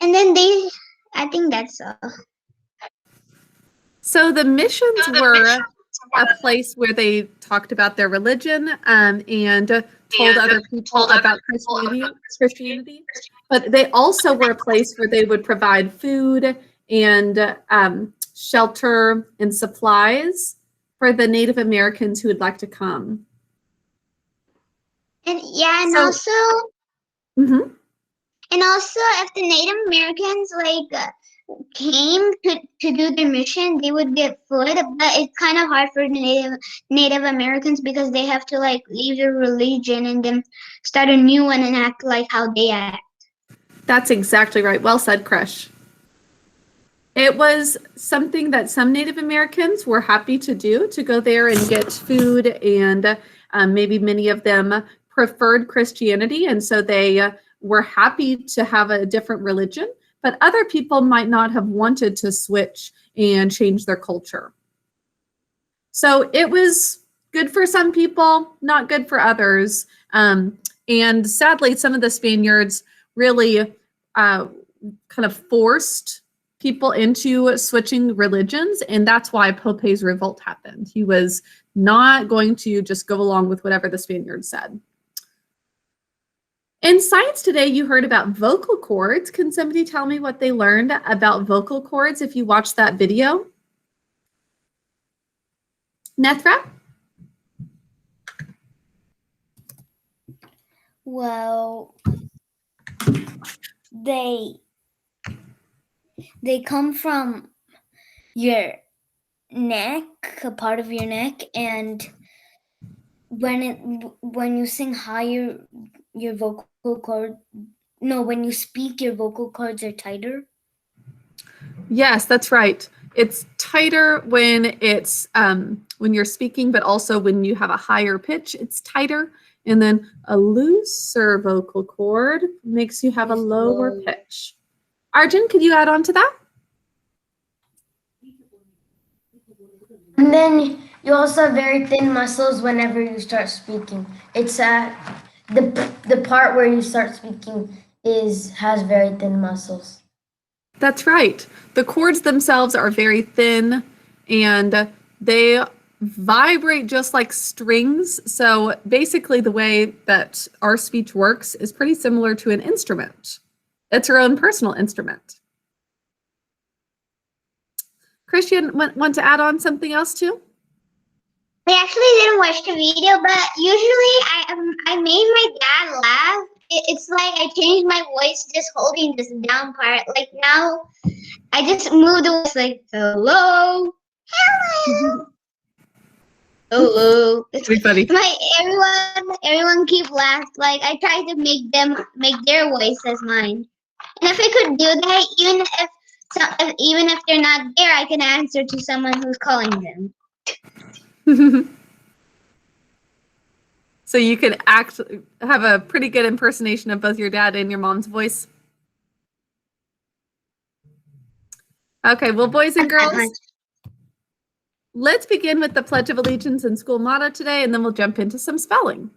And then I think that's all. So the missions were a place where they talked about their religion and told other people about Christianity. But they also were a place where they would provide food and shelter and supplies for the Native Americans who would like to come. And yeah, and So, also mhm. and also if the Native Americans came to do their mission, they would get food, but it's kind of hard for the Native Americans because they have to leave their religion and then start a new one and act like how they act. That's exactly right. Well said, Krish. It was something that some Native Americans were happy to do, to go there and get food, and maybe many of them preferred Christianity, and so they were happy to have a different religion, but other people might not have wanted to switch and change their culture. So it was good for some people, not good for others. And sadly, some of the Spaniards really kind of forced people into switching religions, and that's why Pope's revolt happened. He was not going to just go along with whatever the Spaniards said. In Science Today, you heard about vocal cords. Can somebody tell me what they learned about vocal cords if you watched that video? Nethra? Well, they come from your neck, a part of your neck, and when you sing higher, your vocal cord. No, when you speak, your vocal cords are tighter. Yes, that's right. It's tighter when it's when you're speaking, but also when you have a higher pitch, it's tighter. And then a looser vocal cord makes you have a lower pitch. Arjun, could you add on to that? And then you also have very thin muscles whenever you start speaking. It's the part where you start speaking has very thin muscles. That's right. The cords themselves are very thin and they vibrate just like strings. So basically, the way that our speech works is pretty similar to an instrument. It's our own personal instrument. Christian, want to add on something else too? I actually didn't watch the video, but usually I made my dad laugh. It's like I changed my voice just holding this down part. Like now, I just moved the voice like hello, hello, hello. It's pretty funny. Everyone keep laughing. Like I try to make their voice as mine. And if I could do that, even if they're not there, I can answer to someone who's calling them. So you can have a pretty good impersonation of both your dad and your mom's voice. Okay, well, boys and girls, let's begin with the Pledge of Allegiance and school motto today, and then we'll jump into some spelling.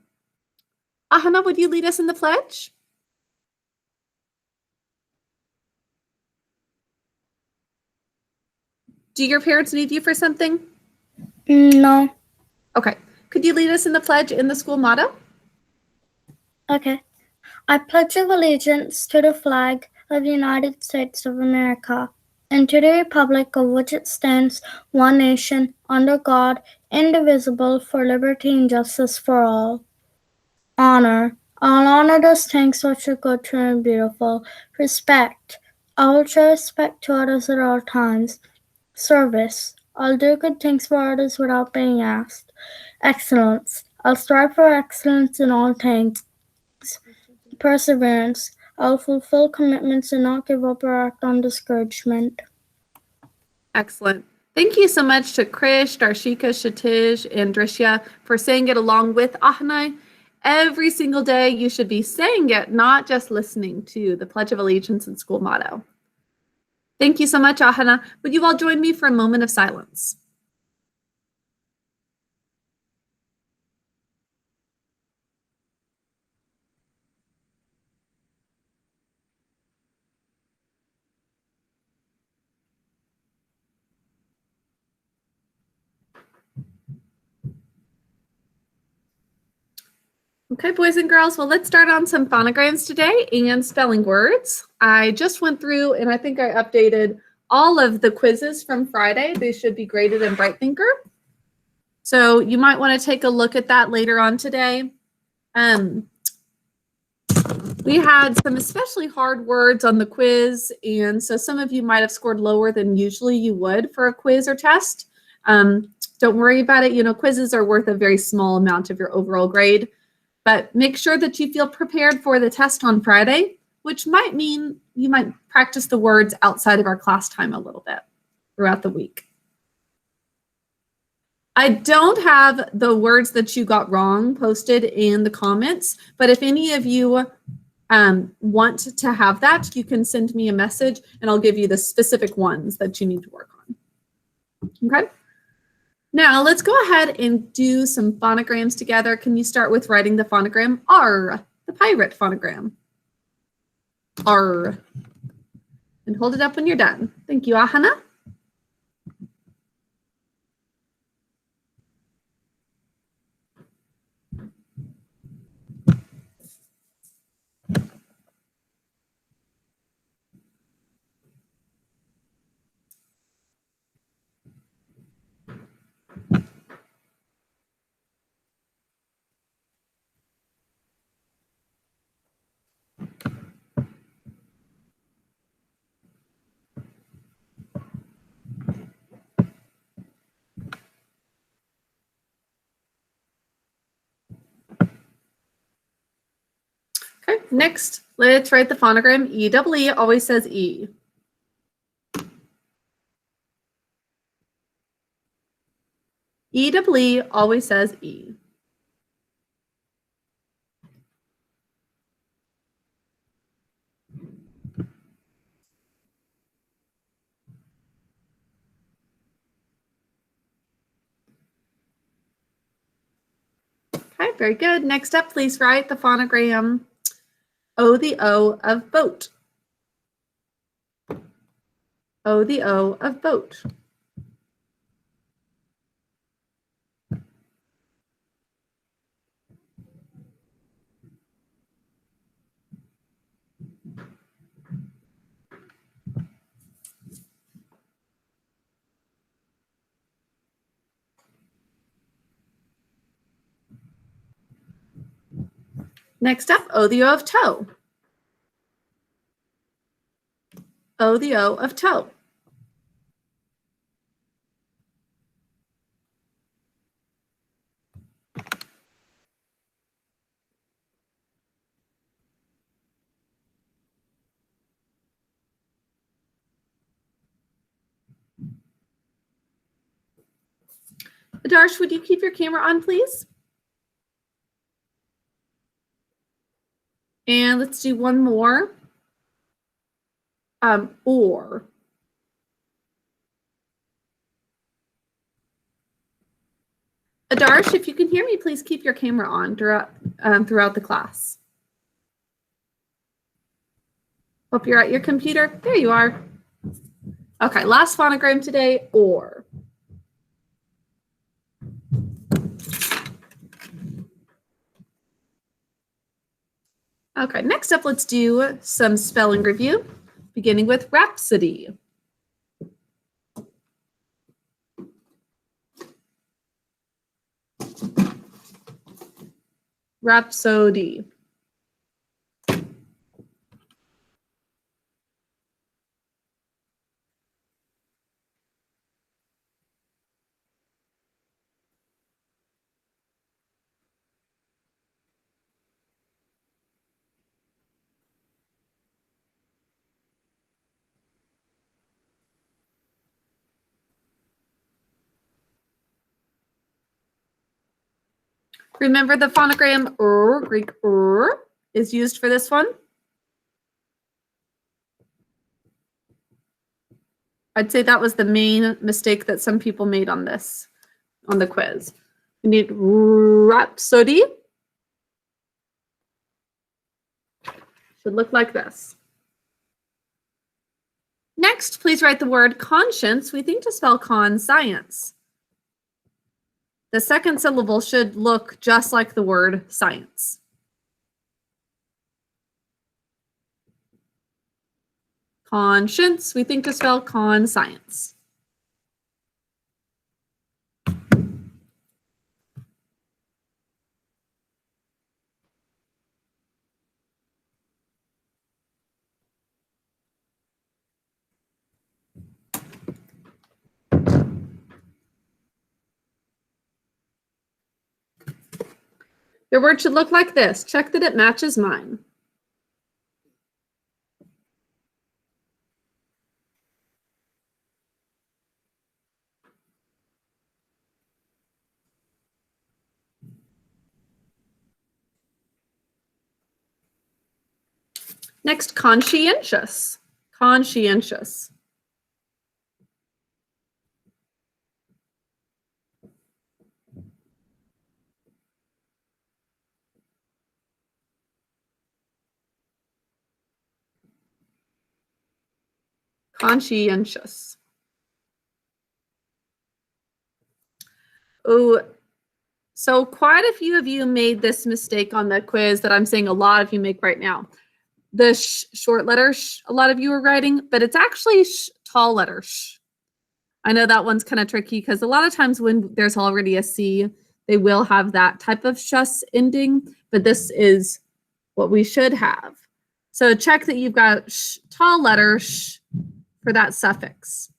Ahana, would you lead us in the pledge? Do your parents need you for something? No. Okay. Could you lead us in the pledge in the school motto? Okay. I pledge allegiance to the flag of the United States of America and to the republic of which it stands, one nation, under God, indivisible, for liberty and justice for all. Honor. I'll honor those things which are good, true, and beautiful. Respect. I will show respect to others at all times. Service. I'll do good things for others without being asked. Excellence. I'll strive for excellence in all things. Perseverance. I'll fulfill commitments and not give up or act on discouragement. Excellent. Thank you so much to Krish, Darshika, Shatij, and Drishya for saying it along with Ahnai. Every single day you should be saying it, not just listening to the Pledge of Allegiance and school motto. Thank you so much, Ahana. Would you all join me for a moment of silence? Okay, boys and girls, well, let's start on some phonograms today and spelling words. I just went through and I think I updated all of the quizzes from Friday. They should be graded in Bright Thinker. So you might want to take a look at that later on today. We had some especially hard words on the quiz, and so some of you might have scored lower than usually you would for a quiz or test. Don't worry about it. You know, quizzes are worth a very small amount of your overall grade. But make sure that you feel prepared for the test on Friday, which might mean you might practice the words outside of our class time a little bit throughout the week. I don't have the words that you got wrong posted in the comments, but if any of you want to have that, you can send me a message and I'll give you the specific ones that you need to work on. Okay? Now let's go ahead and do some phonograms together. Can you start with writing the phonogram R, the pirate phonogram? R. And hold it up when you're done. Thank you, Ahana. Okay, next, let's write the phonogram E. Double E always says E. E double E always says E. Okay, very good. Next up, please write the phonogram O, the O of boat. O, the O of boat. Next up, O, the O of toe. O, the O of toe. Adarsh, would you keep your camera on, please? And let's do one more. Or. Adarsh, if you can hear me, please keep your camera on throughout the class. Hope you're at your computer. There you are. Okay, last phonogram today, or. Okay, next up, let's do some spelling review, beginning with rhapsody. Rhapsody. Remember the phonogram Greek is used for this one. I'd say that was the main mistake that some people made on the quiz. We need rhapsody. Should look like this. Next, please write the word conscience. We think to spell con science. The second syllable should look just like the word science. Conscience, we think to spell con-science. Your word should look like this. Check that it matches mine. Next, conscientious. Conscientious. Conscientious. Oh, so quite a few of you made this mistake on the quiz that I'm seeing a lot of you make right now. The short letter sh, a lot of you are writing, but it's actually tall letter sh. I know that one's kind of tricky because a lot of times when there's already a C, they will have that type of shus ending, but this is what we should have. So check that you've got tall letter sh for that suffix.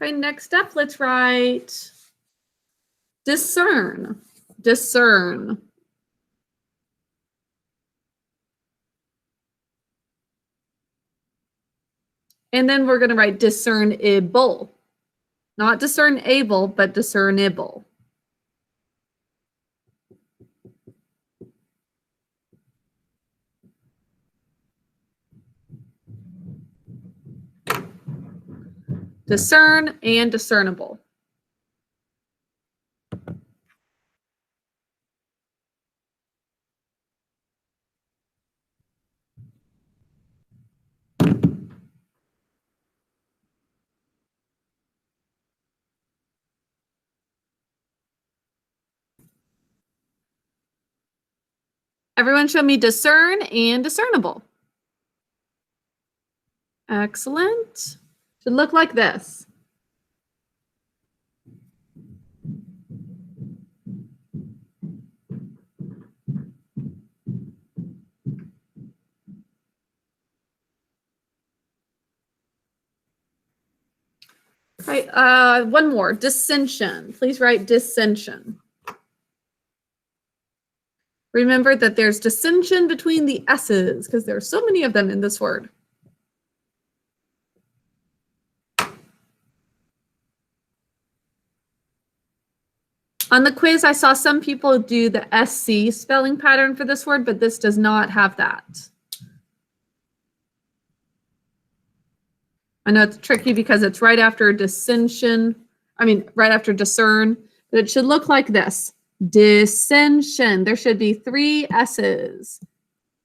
Okay, next up, let's write discern. Discern. And then we're going to write discernible. Not discernible, but discernible. Discern and discernible. Everyone show me discern and discernible. Excellent. Should look like this. Right, one more, dissension. Please write dissension. Remember that there's dissension between the S's because there are so many of them in this word. On the quiz, I saw some people do the SC spelling pattern for this word, but this does not have that. I know it's tricky because it's right after dissension. Right after discern, but it should look like this. Dissension. There should be 3 S's.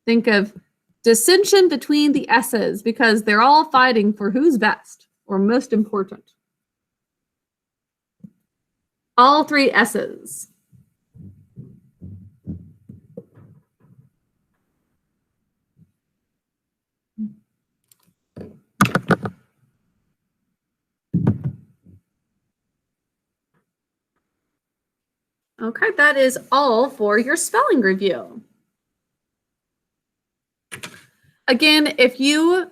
Think of dissension between the S's because they're all fighting for who's best or most important. All 3 S's. Okay, that is all for your spelling review. Again, if you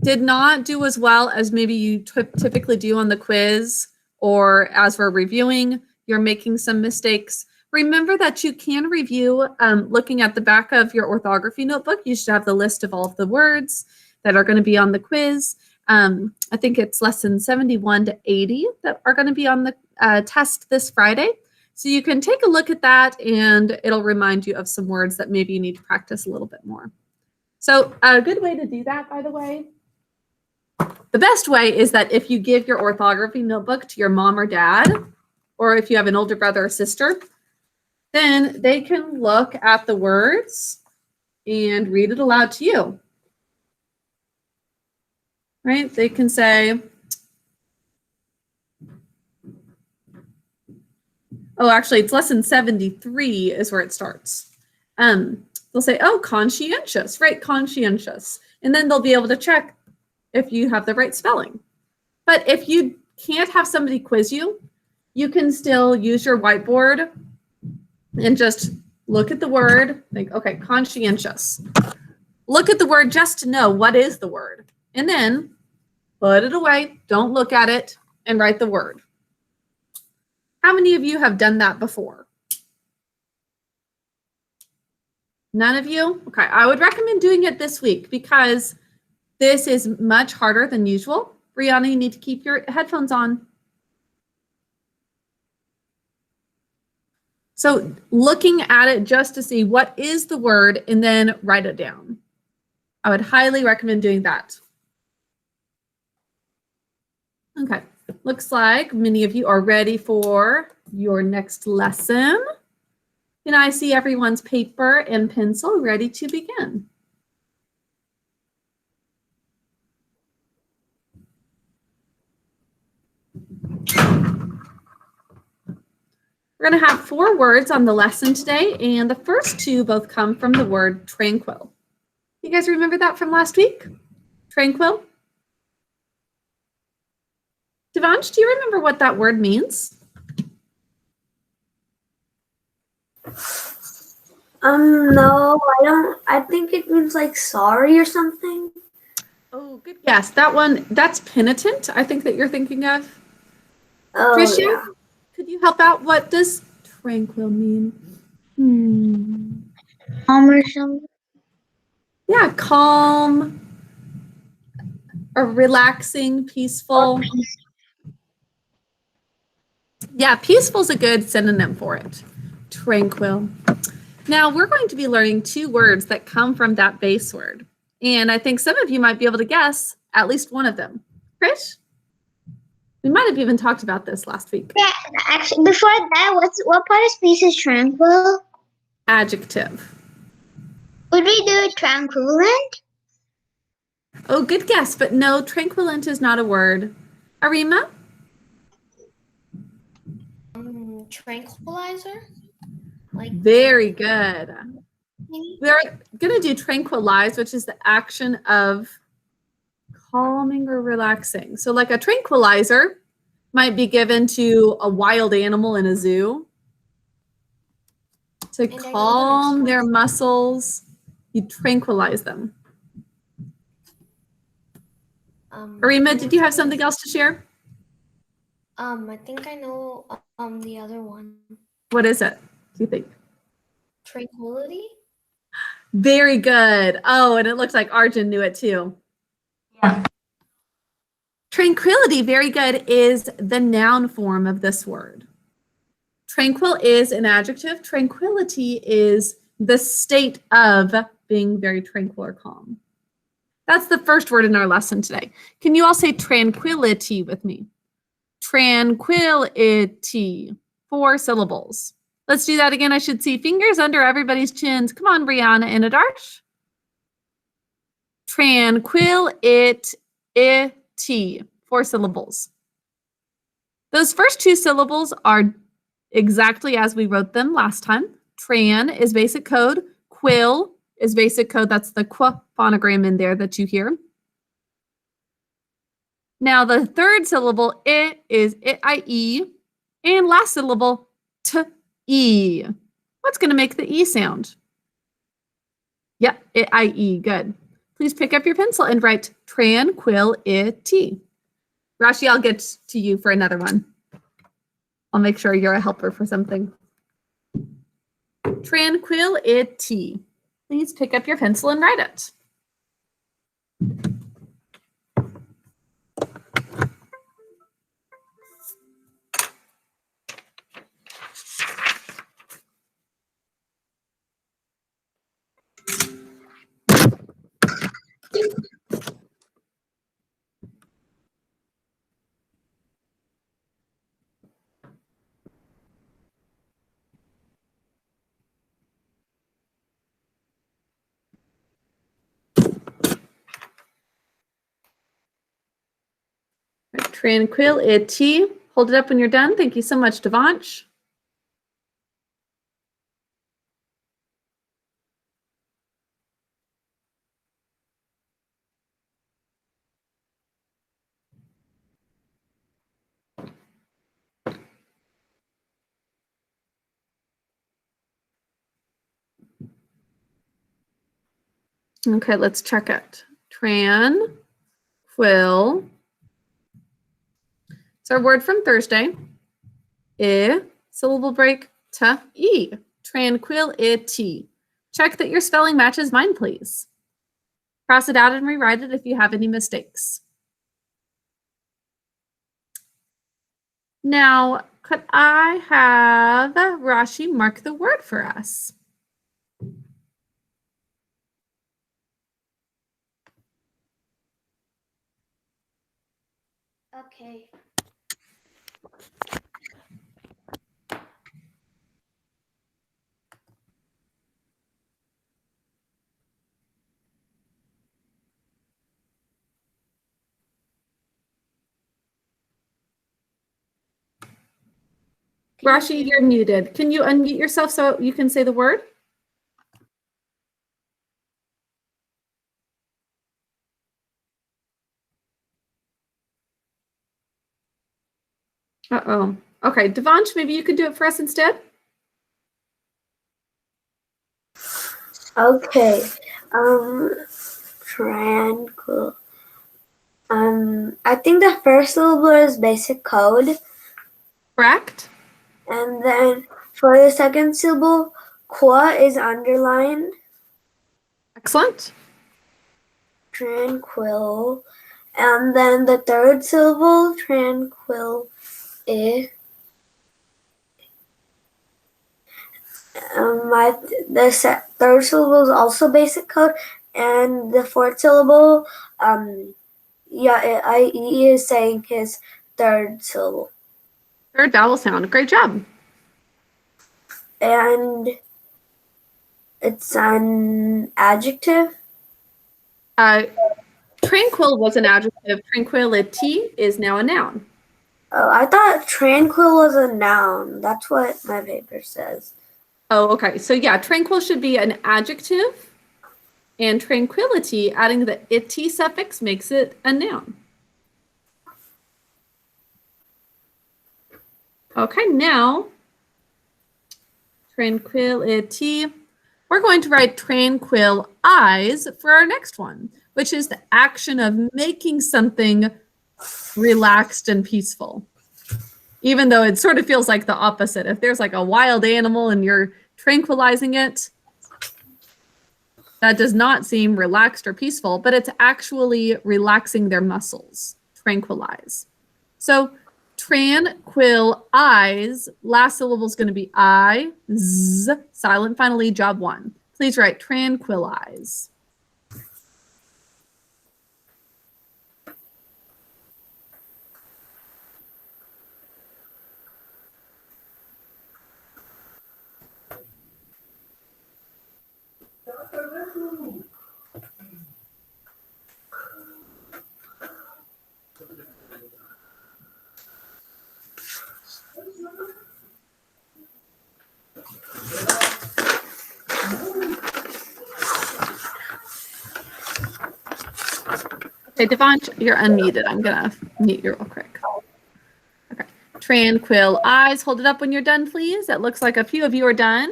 did not do as well as maybe you typically do on the quiz, or as we're reviewing, you're making some mistakes, remember that you can review looking at the back of your orthography notebook. You should have the list of all of the words that are going to be on the quiz. I think it's lesson 71 to 80 that are going to be on the test this Friday. So you can take a look at that and it'll remind you of some words that maybe you need to practice a little bit more. So a good way to do that, by the way, The best way is that if you give your orthography notebook to your mom or dad, or if you have an older brother or sister, then they can look at the words and read it aloud to you. Right? They can say, oh, actually, it's lesson 73 is where it starts. They'll say, oh, conscientious, right? Conscientious. And then they'll be able to check if you have the right spelling. But if you can't have somebody quiz you, you can still use your whiteboard and just look at the word, think, okay, conscientious. Look at the word just to know what is the word. And then put it away, don't look at it, and write the word. How many of you have done that before? None of you? Okay, I would recommend doing it this week because this is much harder than usual. Brianna, you need to keep your headphones on. So looking at it just to see what is the word and then write it down. I would highly recommend doing that. Okay, looks like many of you are ready for your next lesson. And I see everyone's paper and pencil ready to begin. We're going to have 4 words on the lesson today, and the first 2 both come from the word tranquil. You guys remember that from last week? Tranquil? Devansh, do you remember what that word means? No, I don't. I think it means like sorry or something. Oh, good guess. That one, that's penitent, I think that you're thinking of. Oh, Tricia, yeah. could you help out? What does tranquil mean? Or something. Yeah, calm, or relaxing, peaceful. Yeah, peaceful is a good synonym for it. Tranquil. Now we're going to be learning 2 words that come from that base word. And I think some of you might be able to guess at least one of them. Krish? We might have even talked about this last week. Yeah, actually, before that, what part of speech is tranquil? Adjective. Would we do tranquillant? Oh, good guess, but no, tranquillant is not a word. Arima? Tranquilizer? Like Very good. We're going to do tranquilize, which is the action of calming or relaxing. So like a tranquilizer might be given to a wild animal in a zoo to calm their muscles. You tranquilize them. Arima, did you have something else to share? I think I know the other one. What is it, do you think? Tranquility? Very good. Oh, and it looks like Arjun knew it too. Yeah. Tranquility, very good, is the noun form of this word. Tranquil is an adjective. Tranquility is the state of being very tranquil or calm. That's the first word in our lesson today. Can you all say tranquility with me? Tranquility. 4 syllables. Let's do that again. I should see fingers under everybody's chins. Come on, Brianna and Adarsh. Tranquility. 4 syllables. Those first 2 syllables are exactly as we wrote them last time. Tran is basic code. Quil is basic code. That's the qu phonogram in there that you hear. Now the third syllable, I, is I-E. And last syllable, T-E. What's going to make the E sound? Yep, I-E, good. Please pick up your pencil and write tranquility. Rashi, I'll get to you for another one. I'll make sure you're a helper for something. Tranquility. Please pick up your pencil and write it. Tranquility. Hold it up when you're done. Thank you so much, Devansh. Okay, let's check it. Tranquil. It's our word from Thursday. Syllable break, e. Tranquility. Check that your spelling matches mine, please. Cross it out and rewrite it if you have any mistakes. Now, could I have Rashi mark the word for us? Okay. Rashi, you're muted. Can you unmute yourself so you can say the word? Uh-oh. Okay, Devansh, maybe you could do it for us instead? Okay. Tranquil. I think the first syllable is basic code. Correct. And then for the second syllable, qua is underlined. Excellent. Tranquil. And then the third syllable, tranquil, the third syllable is also basic code, and the fourth syllable, he is saying his third syllable. Third vowel sound. Great job. And it's an adjective. Tranquil was an adjective. Tranquility is now a noun. Oh, I thought tranquil was a noun. That's what my paper says. Oh, okay. So yeah, tranquil should be an adjective, and tranquility, adding the ity suffix, makes it a noun. Okay, now tranquility. We're going to write tranquil eyes for our next one, which is the action of making something relaxed and peaceful. Even though it sort of feels like the opposite. If there's like a wild animal and you're tranquilizing it, that does not seem relaxed or peaceful, but it's actually relaxing their muscles. Tranquilize. So tranquil eyes, last syllable is going to be I, z, silent finally, job one. Please write tranquilize. Okay, Devansh, you're unmuted. I'm gonna mute you real quick. Okay. Tranquil eyes. Hold it up when you're done, please. It looks like a few of you are done.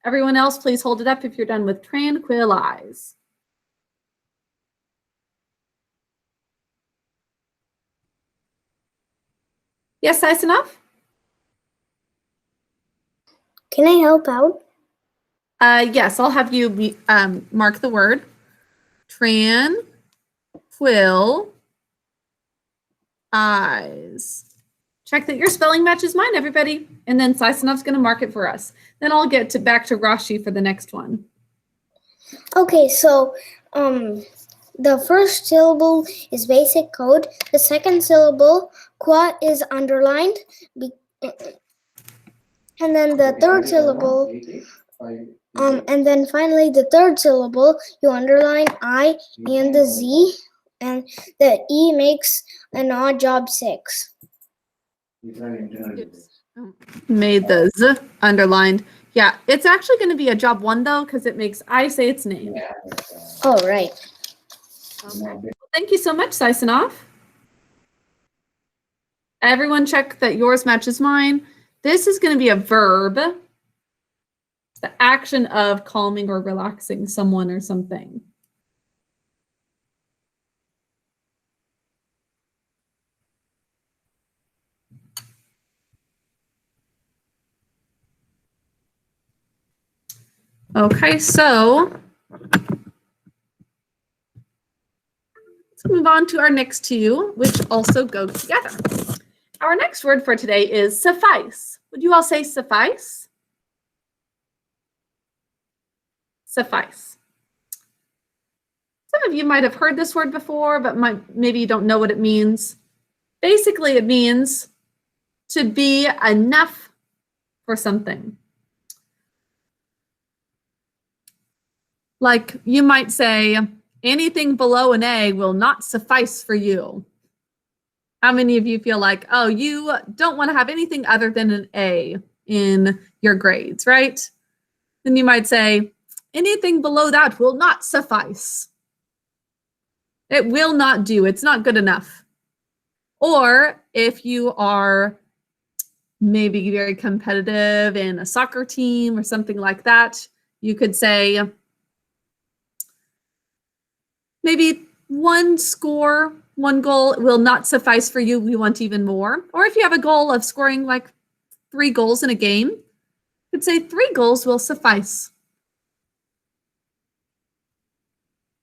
Everyone else, please hold it up if you're done with tranquil eyes. Yes, nice enough? Can I help out? Yes, I'll have you mark the word. Tranquil eyes. Check that your spelling matches mine, everybody. And then Saisanov's going to mark it for us. Then I'll get back to Rashi for the next one. Okay, so the first syllable is basic code. The second syllable, qua, is underlined. And then the third syllable, and then finally the third syllable, you underline I and the Z, and the E makes an odd job 6. Made the Z underlined. Yeah, it's actually going to be a job 1 though, because it makes I say its name. Oh, right. Well, thank you so much, Saisanov. Everyone check that yours matches mine. This is going to be a verb. It's the action of calming or relaxing someone or something. Okay, so let's move on to our next two, which also go together. Our next word for today is suffice. Would you all say suffice? Suffice. Some of you might have heard this word before, but maybe you don't know what it means. Basically, it means to be enough for something. Like you might say, anything below an A will not suffice for you. How many of you feel like, oh, you don't want to have anything other than an A in your grades, right? Then you might say, anything below that will not suffice. It will not do. It's not good enough. Or if you are maybe very competitive in a soccer team or something like that, you could say, maybe one score, one goal will not suffice for you. We want even more. Or if you have a goal of scoring like 3 goals in a game, you could say 3 goals will suffice.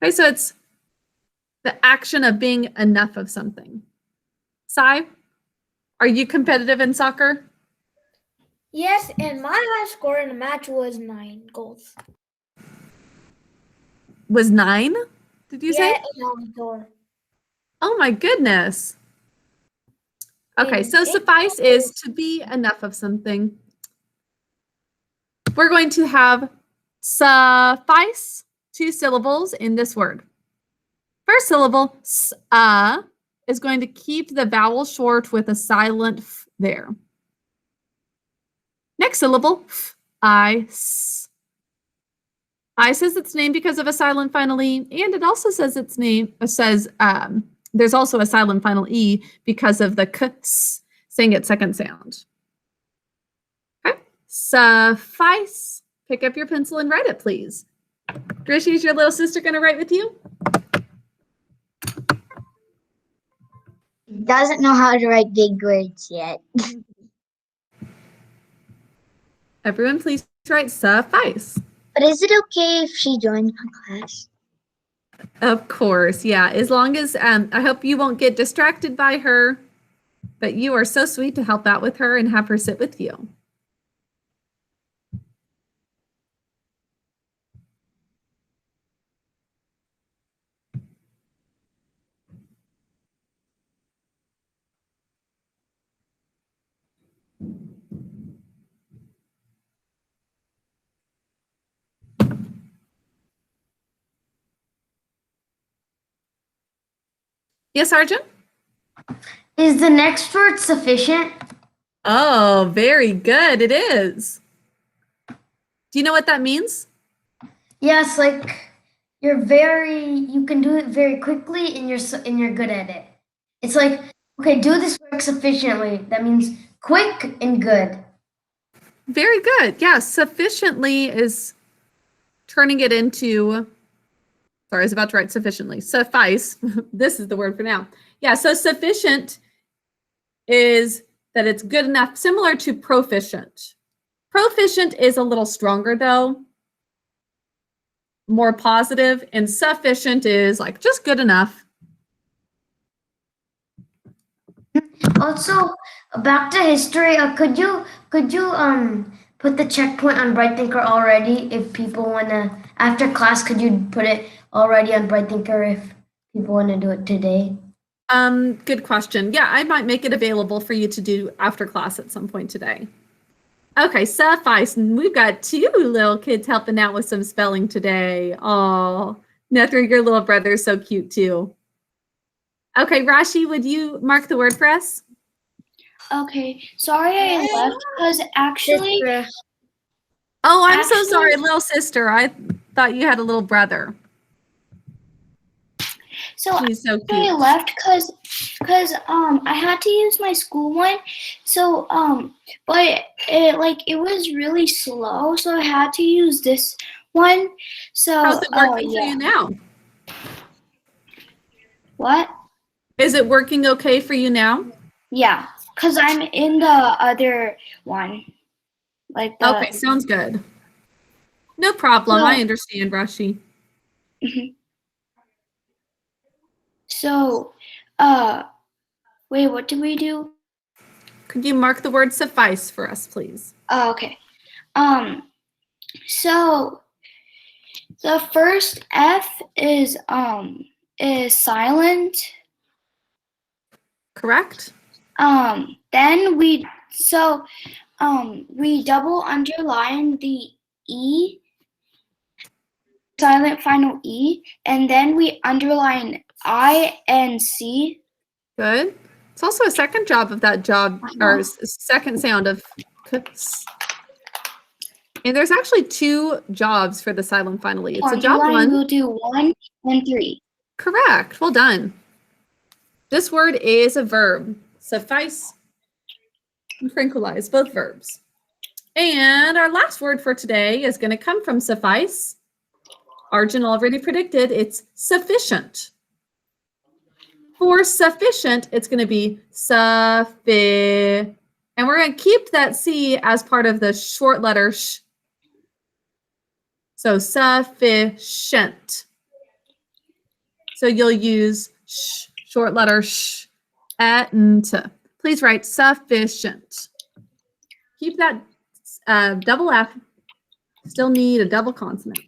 Okay, so it's the action of being enough of something. Sai, are you competitive in soccer? Yes, and my high score in a match was 9 goals. Was 9? Did you say? Yeah, Oh my goodness. Okay, so suffice is to be enough of something. We're going to have suffice, 2 syllables in this word. First syllable, is going to keep the vowel short with a silent f there. Next syllable, I says its name because of a silent final E, and it also says its name, there's also a silent final E because of the k, saying its second sound. Okay, suffice. Pick up your pencil and write it, please. Drishy, is your little sister going to write with you? Doesn't know how to write big words yet. Everyone, please write suffice. But is it okay if she joins my class? Of course, yeah. As long as, I hope you won't get distracted by her, but you are so sweet to help out with her and have her sit with you. Yes, Arjun? Is the next word sufficient? Oh, very good. It is. Do you know what that means? Yes, like you can do it very quickly and you're good at it. It's like, okay, do this work sufficiently. That means quick and good. Very good. Yeah, sufficiently is turning it into, sorry, I was about to write sufficiently. Suffice. This is the word for now. Yeah, so sufficient is that it's good enough, similar to proficient. Proficient is a little stronger though, more positive, and sufficient is like just good enough. Also, back to history, could you put the checkpoint on Bright Thinker already if people wanna, after class, could you put it already on Bright Thinker if people wanna do it today? Good question. Yeah, I might make it available for you to do after class at some point today. Okay, suffice. We've got 2 little kids helping out with some spelling today. Oh, Nethra, your little brother is so cute too. Okay, Rashi, would you mark the word for us? Okay, sorry I left because actually, Sister. Oh, I'm so Actually- sorry, little sister. I thought you had a little brother. so He's so I cute. left because I had to use my school one, so but it was really slow, so I had to use this one. So How's it working for yeah. you now? What? Is it working okay for you now? Yeah, because I'm in the other one. Like the Okay, sounds good. No problem. I understand, Rashi. So wait, what do we do? Could you mark the word suffice for us, please? Oh, okay. So the first F is silent. Correct? Then we double underline the E, silent final E, and then we underline I and C. Good. It's also a second job of that job, or second sound of cooks. And there's actually 2 jobs for the silent final E. It's a job Underline, 1. we'll do 1 and 3. Correct. Well done. This word is a verb. Suffice and tranquilize, both verbs. And our last word for today is going to come from suffice. Arjun already predicted it's sufficient. For sufficient, it's going to be suffi. And we're going to keep that C as part of the short letter sh. So sufficient. So you'll use sh, short letter sh, and. Please write sufficient. Keep that double F. Still need a double consonant.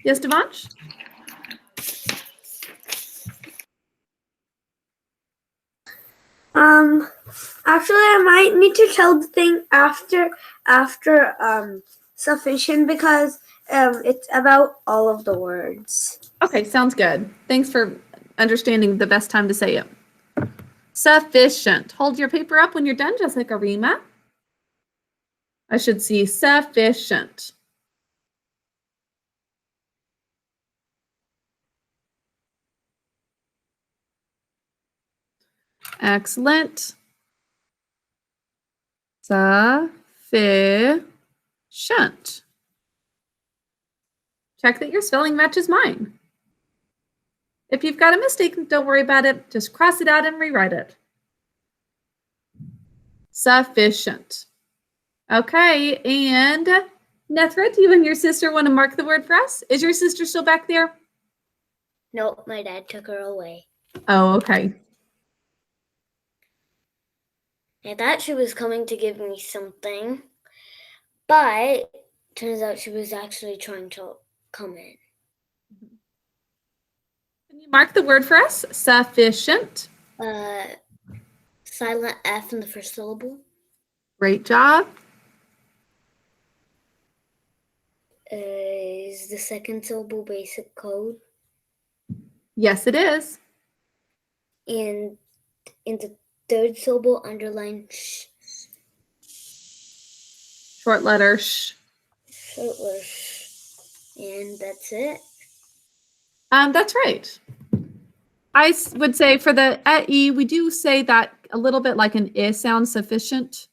Yes, Devansh? Actually, I might need to tell the thing after sufficient because it's about all of the words. Okay, sounds good. Thanks for understanding the best time to say it. Sufficient. Hold your paper up when you're done, Jessica Rima. I should see sufficient. Excellent. Sufficient. Check that your spelling matches mine. If you've got a mistake, don't worry about it. Just cross it out and rewrite it. Sufficient. Okay, and Nethra, do you and your sister want to mark the word for us? Is your sister still back there? Nope, my dad took her away. Oh, okay. I thought she was coming to give me something, but turns out she was actually trying to come in. Can you mark the word for us? Sufficient. Silent F in the first syllable. Great job. Is the second syllable basic code? Yes, it is. And in the third syllable, underline sh. Short letter sh. Short letter sh. And that's it. That's right. I would say for the E, we do say that a little bit like an I sound, sufficient.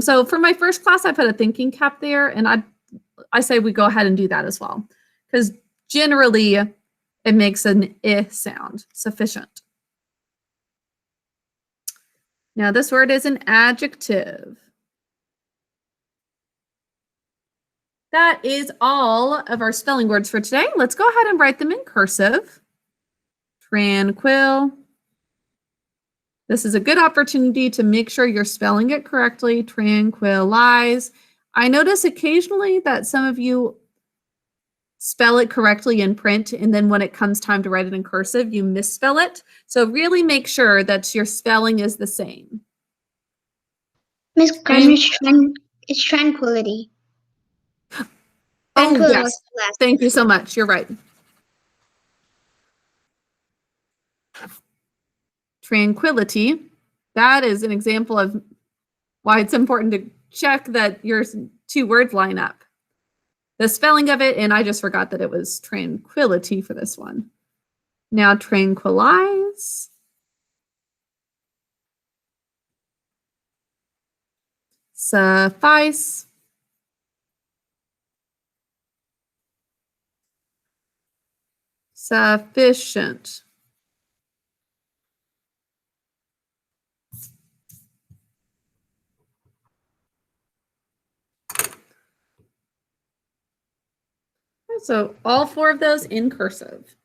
So for my first class, I put a thinking cap there, and I say we go ahead and do that as well, because generally it makes an I sound, sufficient. Now this word is an adjective. That is all of our spelling words for today. Let's go ahead and write them in cursive. Tranquil. This is a good opportunity to make sure you're spelling it correctly. Tranquilize. I notice occasionally that some of you spell it correctly in print, and then when it comes time to write it in cursive, you misspell it. So really make sure that your spelling is the same. Miss Gardner, it's tranquility. Oh, Tranquility yes. was the last. Thank you so much. You're right. Tranquility. That is an example of why it's important to check that your two words line up. The spelling of it, and I just forgot that it was tranquility for this one. Now tranquilize. Suffice. Sufficient. So all four of those in cursive.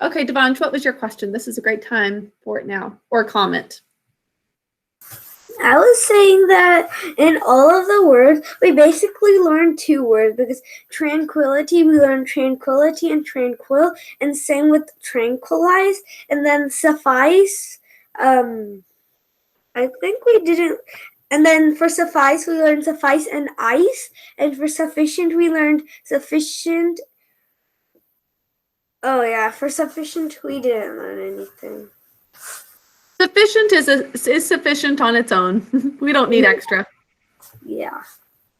Okay, Devansh, what was your question? This is a great time for it now, or comment. I was saying that in all of the words, we basically learned two words because tranquility, we learned tranquility and tranquil, and same with tranquilize, and then suffice. I think we didn't. And then for suffice, we learned suffice and ice, and for sufficient, we learned sufficient. Oh yeah, for sufficient, we didn't learn anything. Sufficient is sufficient on its own. We don't need extra. Yeah.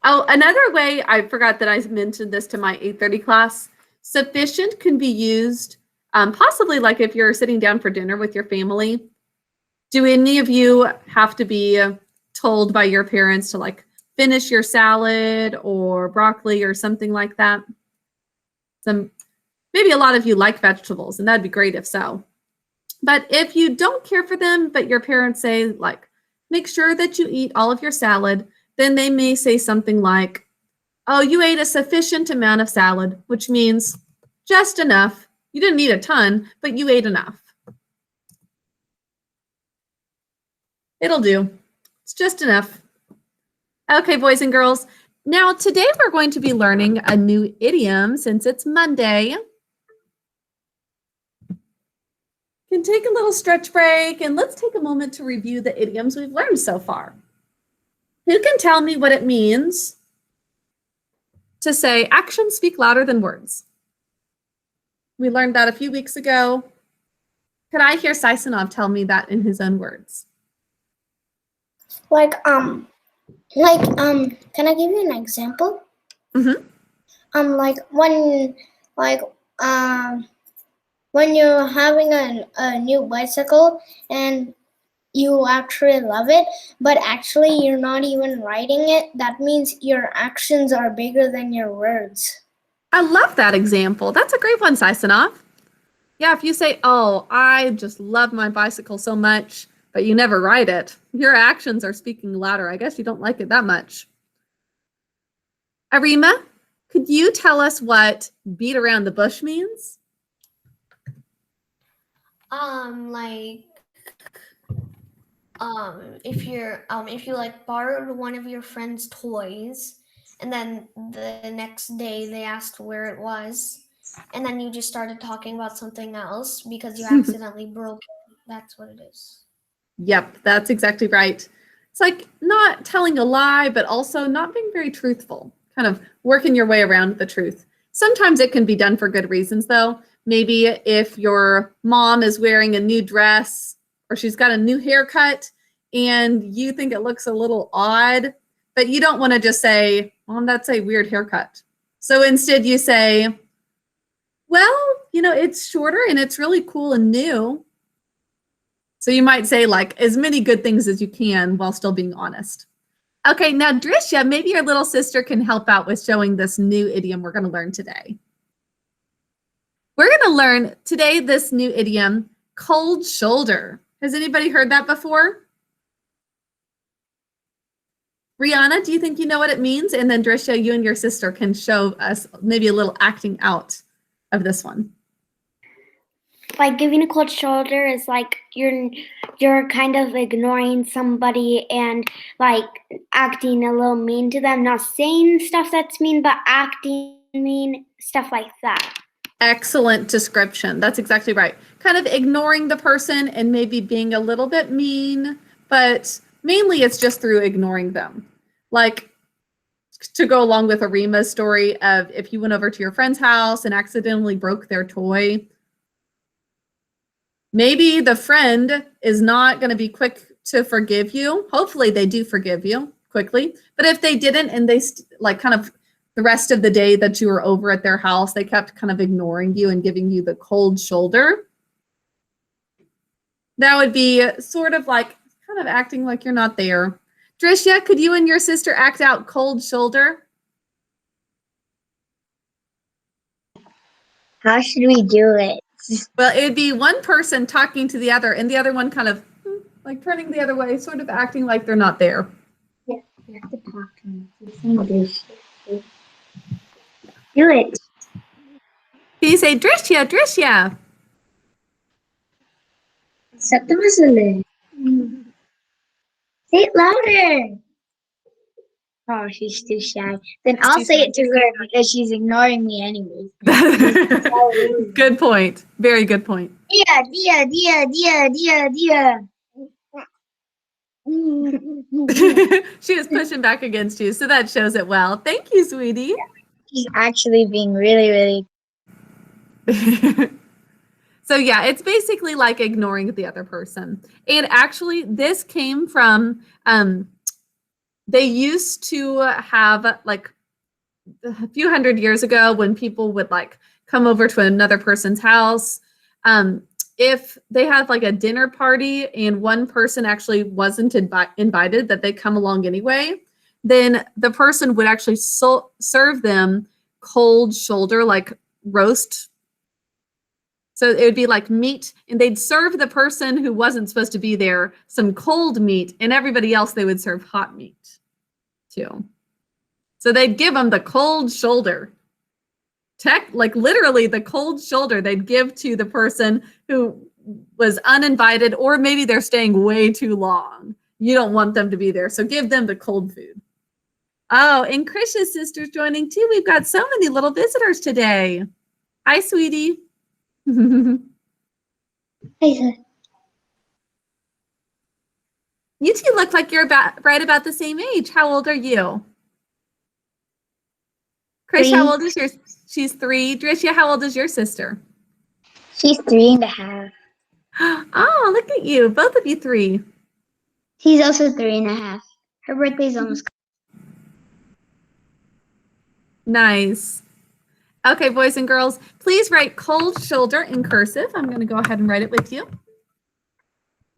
Oh, another way, I forgot that I mentioned this to my 8:30 class. Sufficient can be used possibly like if you're sitting down for dinner with your family. Do any of you have to be told by your parents to like finish your salad or broccoli or something like that? Maybe a lot of you like vegetables, and that'd be great if so. But if you don't care for them, but your parents say, like, make sure that you eat all of your salad, then they may say something like, oh, you ate a sufficient amount of salad, which means just enough. You didn't eat a ton, but you ate enough. It'll do. It's just enough. Okay, boys and girls. Now, today we're going to be learning a new idiom since it's Monday. Can take a little stretch break and let's take a moment to review the idioms we've learned so far. Who can tell me what it means to say actions speak louder than words? We learned that a few weeks ago. Could I hear Saisanov tell me that in his own words? Can I give you an example? When you're having a new bicycle and you actually love it, but actually you're not even riding it, that means your actions are bigger than your words. I love that example. That's a great one, Saisanov. Yeah, if you say, oh, I just love my bicycle so much, but you never ride it, your actions are speaking louder. I guess you don't like it that much. Arima, could you tell us what beat around the bush means? If you like borrowed one of your friend's toys and then the next day they asked where it was and then you just started talking about something else because you accidentally broke it. That's what it is. Yep, that's exactly right. It's like not telling a lie, but also not being very truthful, kind of working your way around the truth. Sometimes it can be done for good reasons, though. Maybe if your mom is wearing a new dress or she's got a new haircut and you think it looks a little odd, but you don't want to just say, Mom, that's a weird haircut. So instead you say, well, it's shorter and it's really cool and new. So you might say like as many good things as you can while still being honest. Okay, now Drisha, maybe your little sister can help out with showing this new idiom we're going to learn today. We're going to learn today this new idiom, cold shoulder. Has anybody heard that before? Rihanna, do you think you know what it means? And then Drisha, you and your sister can show us maybe a little acting out of this one. Like giving a cold shoulder is like you're kind of ignoring somebody and like acting a little mean to them, not saying stuff that's mean, but acting mean, stuff like that. Excellent description. That's exactly right. Kind of ignoring the person and maybe being a little bit mean, but mainly it's just through ignoring them. Like, to go along with Arima's story of if you went over to your friend's house and accidentally broke their toy, maybe the friend is not going to be quick to forgive you. Hopefully they do forgive you quickly. But if they didn't and they like kind of the rest of the day that you were over at their house, they kept kind of ignoring you and giving you the cold shoulder, that would be sort of like kind of acting like you're not there. Drisha, could you and your sister act out cold shoulder? How should we do it? Well, it would be one person talking to the other and the other one kind of like turning the other way, sort of acting like they're not there. Yeah, you have to talk to me. Do it. Can you say Drisha, Drisha? Say it louder. Oh, she's too shy. Then I'll say it to her because she's ignoring me anyways. Good point. Very good point. Dia. She is pushing back against you, so that shows it well. Thank you, sweetie. She's actually being really, really. So yeah, it's basically like ignoring the other person. And actually, this came from, they used to have like a few hundred years ago when people would like come over to another person's house. If they had like a dinner party and one person actually wasn't invited, that they come along anyway, then the person would actually serve them cold shoulder, like roast. So it would be like meat, and they'd serve the person who wasn't supposed to be there some cold meat, and everybody else they would serve hot meat too. So they'd give them the cold shoulder. Like literally the cold shoulder they'd give to the person who was uninvited, or maybe they're staying way too long. You don't want them to be there, so give them the cold food. Oh, and Krish's sister's joining too. We've got so many little visitors today. Hi, sweetie. You two look like you're right about the same age. How old are you? Krish, how old is yours? She's 3. Drisha, how old is your sister? She's 3.5. Oh, look at you. Both of you 3. She's also 3.5. Her birthday's almost. Nice. Okay, boys and girls, please write cold shoulder in cursive. I'm going to go ahead and write it with you.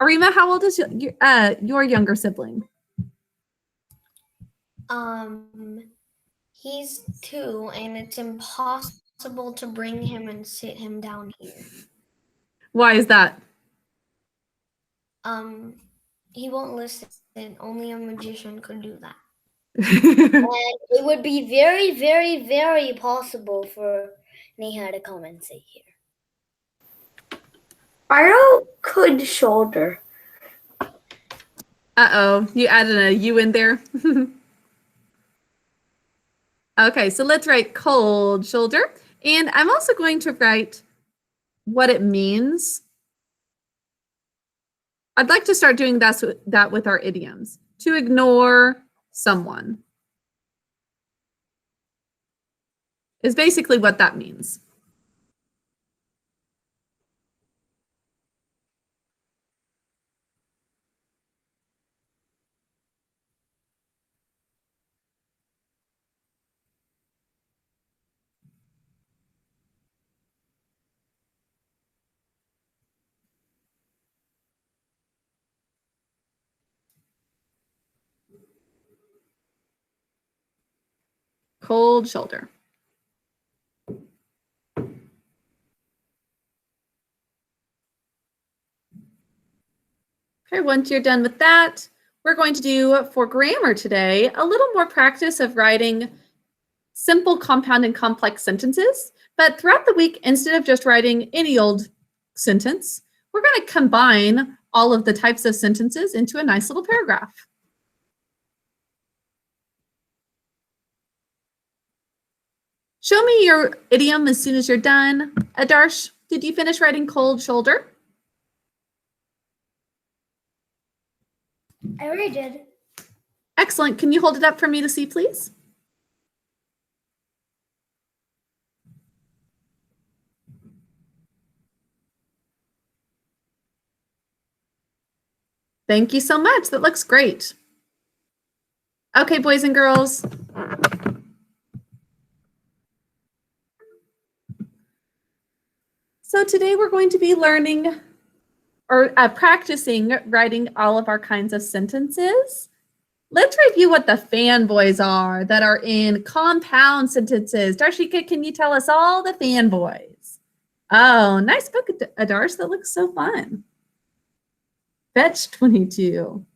Arima, how old is your younger sibling? He's 2, and it's impossible to bring him and sit him down here. Why is that? He won't listen. Only a magician could do that. And it would be very, very, very possible for Neha to come and sit here. Arlo could shoulder. Uh-oh, you added a U in there. Okay, so let's write cold shoulder. And I'm also going to write what it means. I'd like to start doing that with our idioms. To ignore someone is basically what that means. Cold shoulder. Okay, once you're done with that, we're going to do, for grammar today, a little more practice of writing simple, compound, and complex sentences. But throughout the week, instead of just writing any old sentence, we're going to combine all of the types of sentences into a nice little paragraph. Show me your idiom as soon as you're done. Adarsh, did you finish writing cold shoulder? I already did. Excellent. Can you hold it up for me to see, please? Thank you so much. That looks great. Okay, boys and girls. So today we're going to be learning or practicing writing all of our kinds of sentences. Let's review what the fanboys are that are in compound sentences. Darshika, can you tell us all the fanboys? Oh, nice book, Adarsh. That looks so fun. Fetch 22.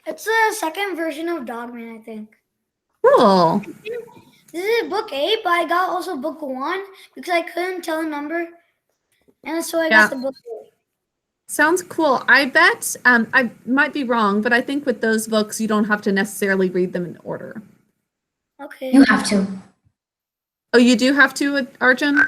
It's the second version of Dogman, I think. Cool. This is book 8, but I got also book 1 because I couldn't tell a number. And so I got the book 8. Sounds cool. I bet, I might be wrong, but I think with those books, you don't have to necessarily read them in order. Okay. You have to. Oh, you do have to, Arjun?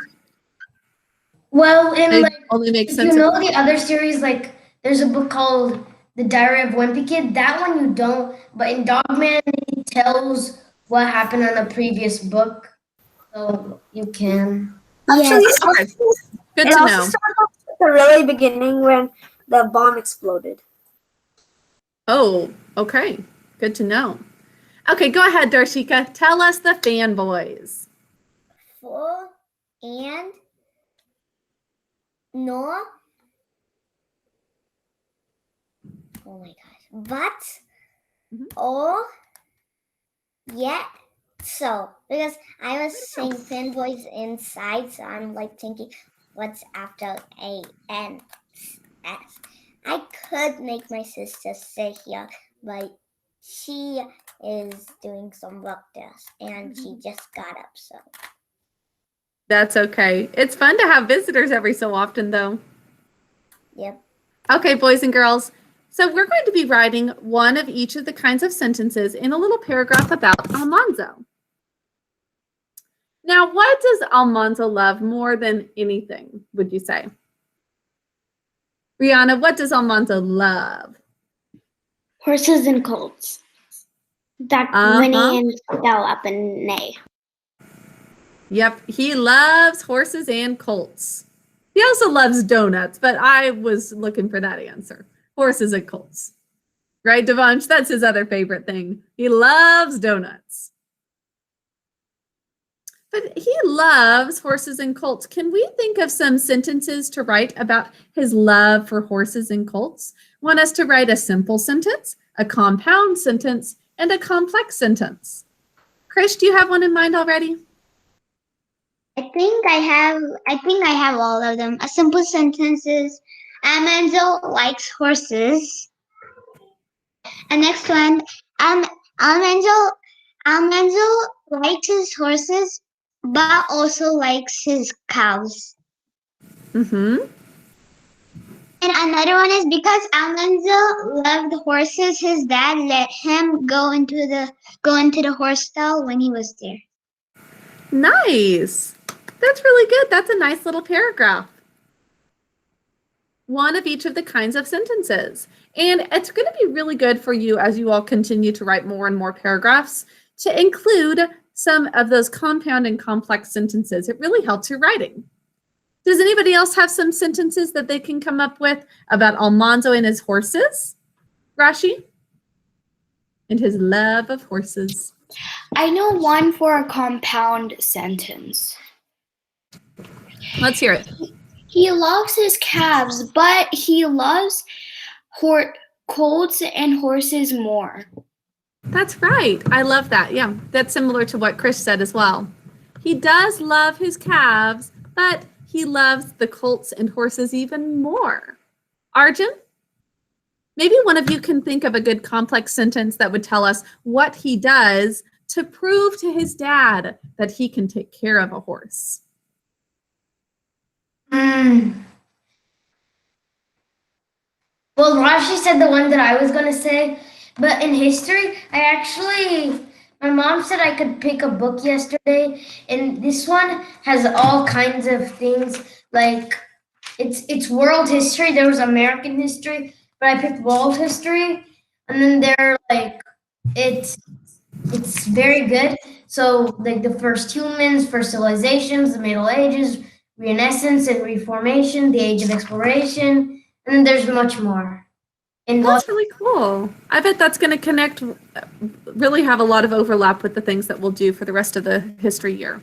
Well, in They like, only make if sense. you know the other series, like there's a book called The Diary of Wimpy Kid. That one you don't, but in Dogman, it tells what happened on a previous book, so you can. Actually, Okay. Good it to also know. starts off at the really beginning when the bomb exploded. Oh, okay. Good to know. Okay, go ahead, Darshika. Tell us the fanboys. For and no. Oh my gosh. But Mhm. or yet so because I was saying fanboys inside, so I'm like thinking what's after A-N-S. I could make my sister sit here, but she is doing some work there and she just got up, so That's okay. It's fun to have visitors every so often, though. yep. Okay, boys and girls. So we're going to be writing one of each of the kinds of sentences in a little paragraph about Almanzo. Now, what does Almanzo love more than anything, would you say? Rihanna, what does Almanzo love? Horses and colts that whinny and spell up and neigh. Yep, he loves horses and colts. He also loves donuts, but I was looking for that answer. Horses and colts. Right, Devansh? That's his other favorite thing. He loves donuts. But he loves horses and colts. Can we think of some sentences to write about his love for horses and colts? Want us to write a simple sentence, a compound sentence, and a complex sentence? Krish, do you have one in mind already? I think I have all of them. A simple sentence is Almanzo likes horses. And next one, Almanzo likes his horses, but also likes his cows. Mm-hmm. And another one is because Almanzo loved horses, his dad let him go into the horse stall when he was there. Nice. That's really good. That's a nice little paragraph. One of each of the kinds of sentences. And it's going to be really good for you as you all continue to write more and more paragraphs to include some of those compound and complex sentences. It really helps your writing. Does anybody else have some sentences that they can come up with about Almanzo and his horses? Rashi? And his love of horses. I know one for a compound sentence. Let's hear it. He loves his calves, but he loves colts and horses more. That's right. I love that. Yeah, that's similar to what Chris said as well. He does love his calves, but he loves the colts and horses even more. Arjun, Maybe one of you can think of a good complex sentence that would tell us what he does to prove to his dad that he can take care of a horse. Well, Rashi said the one that I was going to say, but in history, my mom said I could pick a book yesterday, and this one has all kinds of things, like it's world history, there was American history, but I picked world history, and then they're like, it's very good. So like the first humans, first civilizations, the Middle Ages, Renaissance and Reformation, the Age of Exploration, and then there's much more. And That's really cool. I bet that's going to connect, really have a lot of overlap with the things that we'll do for the rest of the history year.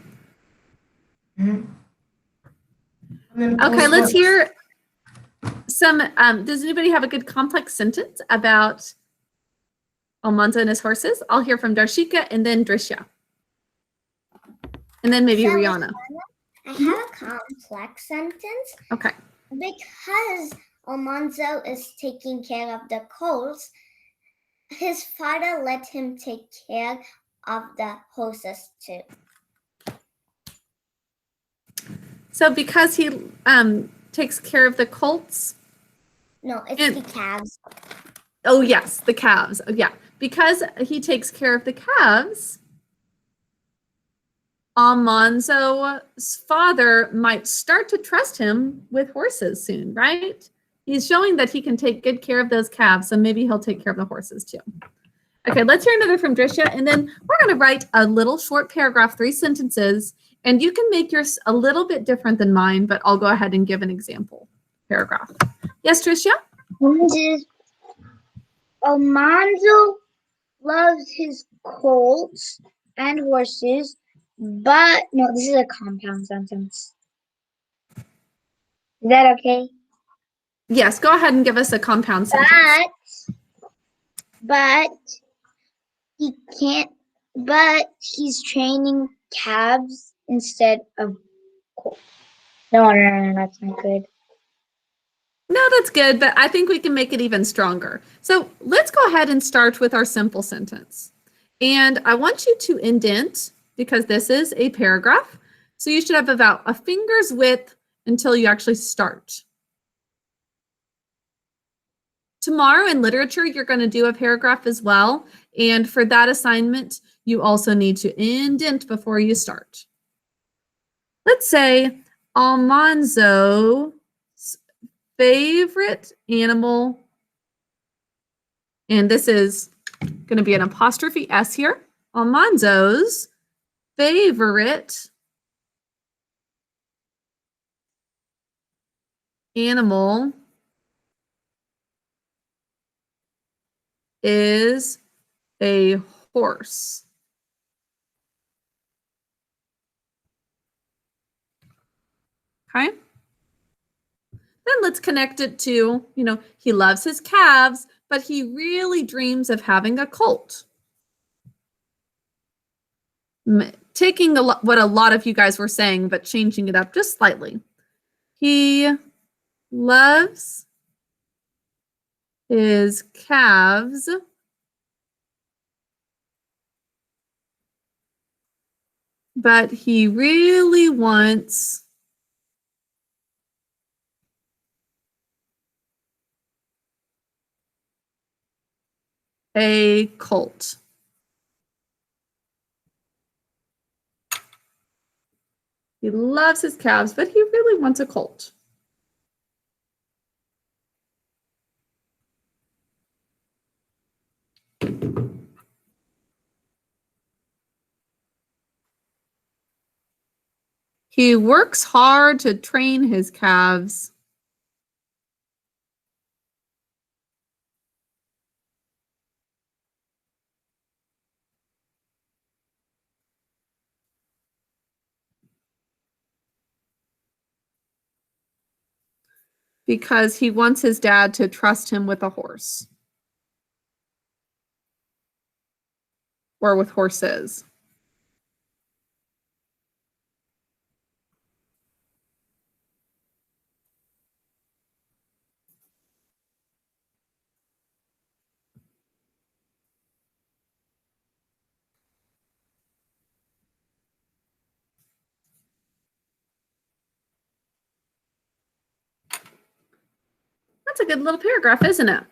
Okay, let's hear some, does anybody have a good complex sentence about Almanzo and his horses? I'll hear from Darshika and then Drisha. And then maybe So, Rihanna. I have a complex sentence. Okay. Because Almanzo is taking care of the colts, his father let him take care of the horses too. So because he takes care of the colts. No, it's the calves. Oh, yes, the calves. Oh, yeah. Because he takes care of the calves, Almanzo's father might start to trust him with horses soon, right? He's showing that he can take good care of those calves, so maybe he'll take care of the horses too. Okay, let's hear another from Drisha, and then we're going to write a little short paragraph, 3 sentences, and you can make yours a little bit different than mine, but I'll go ahead and give an example paragraph. Yes, Drisha? Almanzo loves his colts and horses, but no, this is a compound sentence. Is that okay? Yes, go ahead and give us a compound sentence. But he can't, but he's training calves instead of colts. No, that's not good. No, that's good, but I think we can make it even stronger. So let's go ahead and start with our simple sentence. And I want you to indent, because this is a paragraph. So you should have about a finger's width until you actually start. Tomorrow in literature, you're going to do a paragraph as well. And for that assignment, you also need to indent before you start. Let's say Almanzo's favorite animal, and this is going to be an apostrophe S here. Almanzo's favorite animal is a horse. Okay. Then let's connect it to, he loves his calves, but he really dreams of having a colt. Taking what a lot of you guys were saying, but changing it up just slightly. He loves his calves, but he really wants a colt. He loves his calves, but he really wants a colt. He works hard to train his calves. Because he wants his dad to trust him with a horse. Or with horses. That's a good little paragraph, isn't it?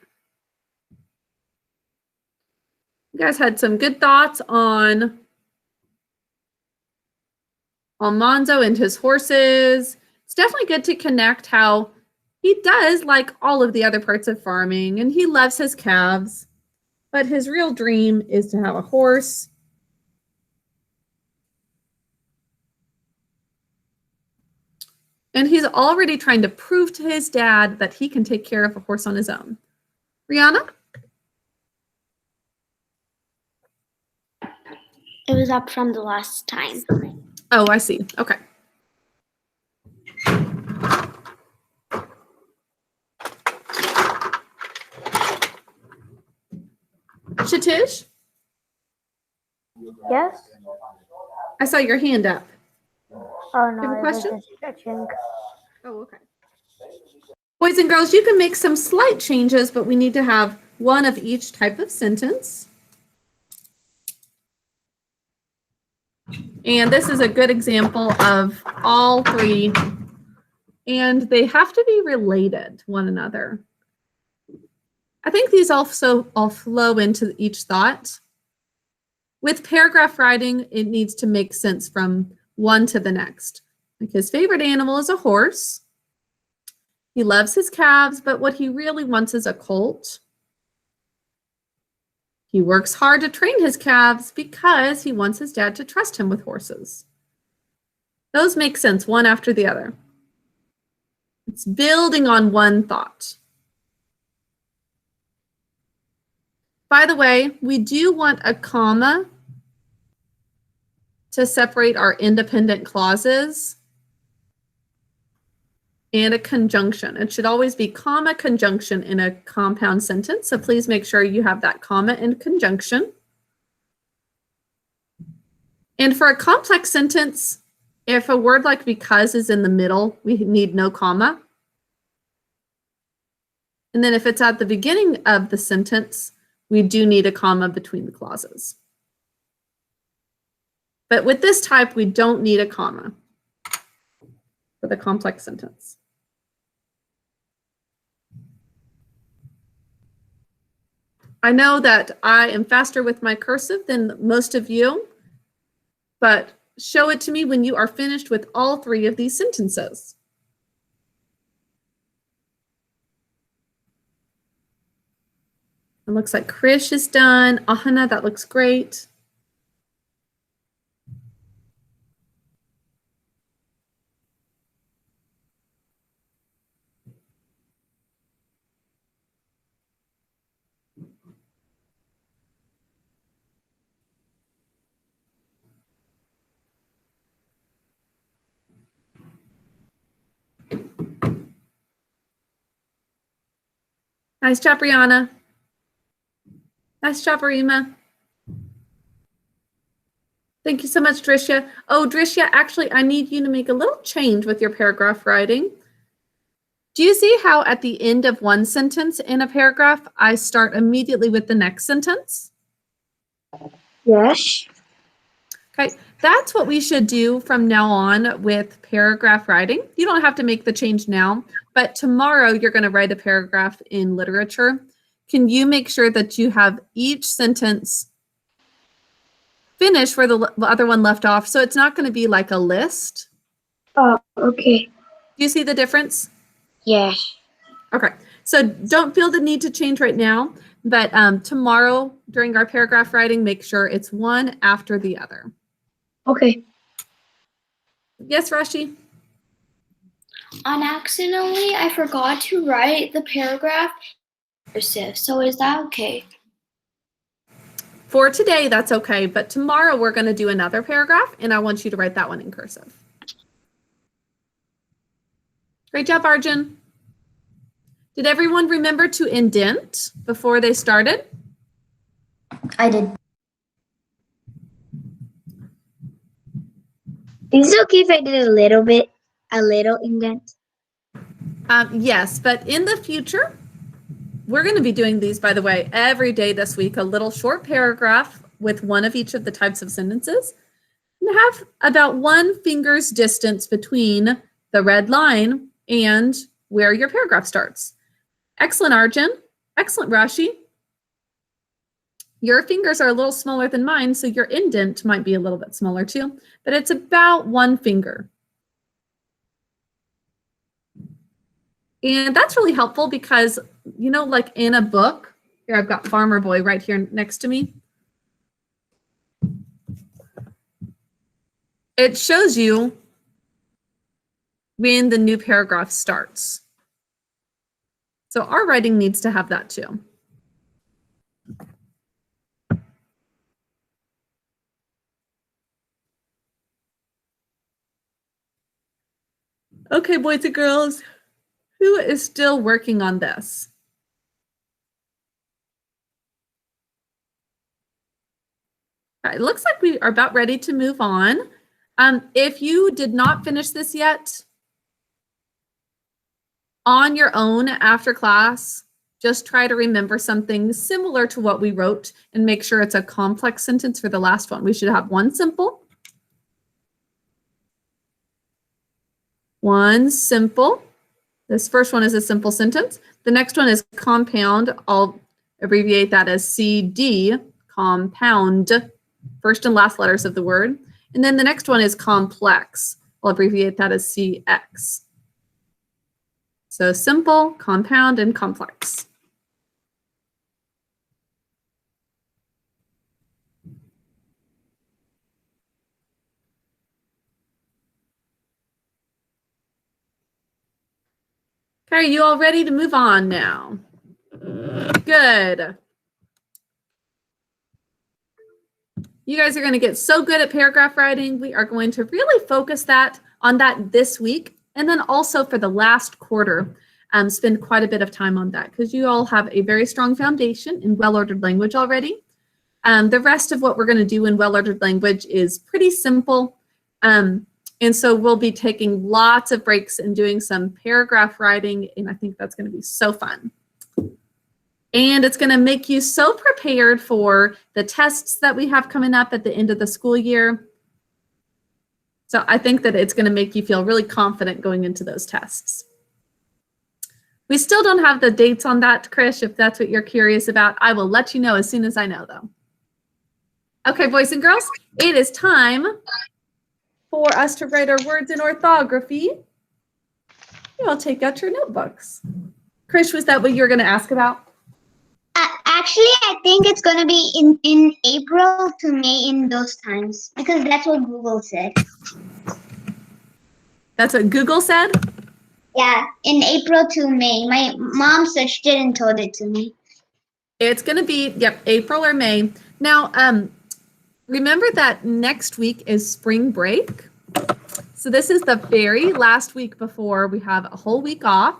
You guys had some good thoughts on Monzo and his horses. It's definitely good to connect how he does like all of the other parts of farming and he loves his calves, but his real dream is to have a horse. And he's already trying to prove to his dad that he can take care of a horse on his own. Rihanna? It was up from the last time. Oh, I see. Okay. Shatish? Yes? I saw your hand up. Oh, You no, have a it was question? just stretching. Oh, okay. Boys and girls, you can make some slight changes, but we need to have one of each type of sentence. And this is a good example of all three, and they have to be related to one another. I think these also all flow into each thought. With paragraph writing, it needs to make sense from one to the next. Like his favorite animal is a horse. He loves his calves, but what he really wants is a colt. He works hard to train his calves because he wants his dad to trust him with horses. Those make sense one after the other. It's building on one thought. By the way, we do want a comma to separate our independent clauses and a conjunction. It should always be comma conjunction in a compound sentence. So please make sure you have that comma and conjunction. And for a complex sentence, if a word like because is in the middle, we need no comma. And then if it's at the beginning of the sentence, we do need a comma between the clauses. But with this type, we don't need a comma for the complex sentence. I know that I am faster with my cursive than most of you, but show it to me when you are finished with all three of these sentences. It looks like Krish is done. Ahana, that looks great. Nice job, Brianna. Nice job, Arima. Thank you so much, Drisha. Oh, Drisha, actually, I need you to make a little change with your paragraph writing. Do you see how at the end of one sentence in a paragraph, I start immediately with the next sentence? Yes. Okay, that's what we should do from now on with paragraph writing. You don't have to make the change now, but tomorrow you're going to write a paragraph in literature. Can you make sure that you have each sentence finished where the other one left off? So it's not going to be like a list. Oh, okay. Do you see the difference? Yes. Okay, so don't feel the need to change right now, but tomorrow during our paragraph writing, make sure it's one after the other. Okay. Yes, Rashi? Unaccidentally, I forgot to write the paragraph cursive. So is that okay? For today, that's okay, but tomorrow we're going to do another paragraph, and I want you to write that one in cursive. Great job, Arjun. Did everyone remember to indent before they started? I did. Is it okay if I did a little indent? Yes, but in the future, we're going to be doing these, by the way, every day this week, a little short paragraph with one of each of the types of sentences, and have about 1 finger's distance between the red line and where your paragraph starts. Excellent, Arjun. Excellent, Rashi. Your fingers are a little smaller than mine, so your indent might be a little bit smaller too, but it's about 1 finger. And that's really helpful because, you know, like in a book, here I've got Farmer Boy right here next to me. It shows you when the new paragraph starts. So our writing needs to have that too. Okay, boys and girls, who is still working on this? All right, it looks like we are about ready to move on. If you did not finish this yet, on your own after class, just try to remember something similar to what we wrote and make sure it's a complex sentence for the last one. We should have 1 simple. 1 simple. This first one is a simple sentence. The next one is compound. I'll abbreviate that as CD, compound, first and last letters of the word. And then the next one is complex. I'll abbreviate that as CX. So simple, compound, and complex. Okay, are you all ready to move on now? Good. You guys are going to get so good at paragraph writing. We are going to really focus on that this week. And then also for the last quarter, spend quite a bit of time on that because you all have a very strong foundation in well-ordered language already. The rest of what we're going to do in well-ordered language is pretty simple. And so we'll be taking lots of breaks and doing some paragraph writing. And I think that's going to be so fun. And it's going to make you so prepared for the tests that we have coming up at the end of the school year. So I think that it's going to make you feel really confident going into those tests. We still don't have the dates on that, Krish, if that's what you're curious about. I will let you know as soon as I know, though. Okay, boys and girls, it is time for us to write our words in orthography. You all take out your notebooks. Krish, was that what you were going to ask about? Actually, I think it's going to be in April to May in those times because that's what Google said. That's what Google said? Yeah, in April to May. My mom searched it and told it to me. It's going to be, yep, April or May. Now, remember that next week is spring break. So this is the very last week before we have a whole week off.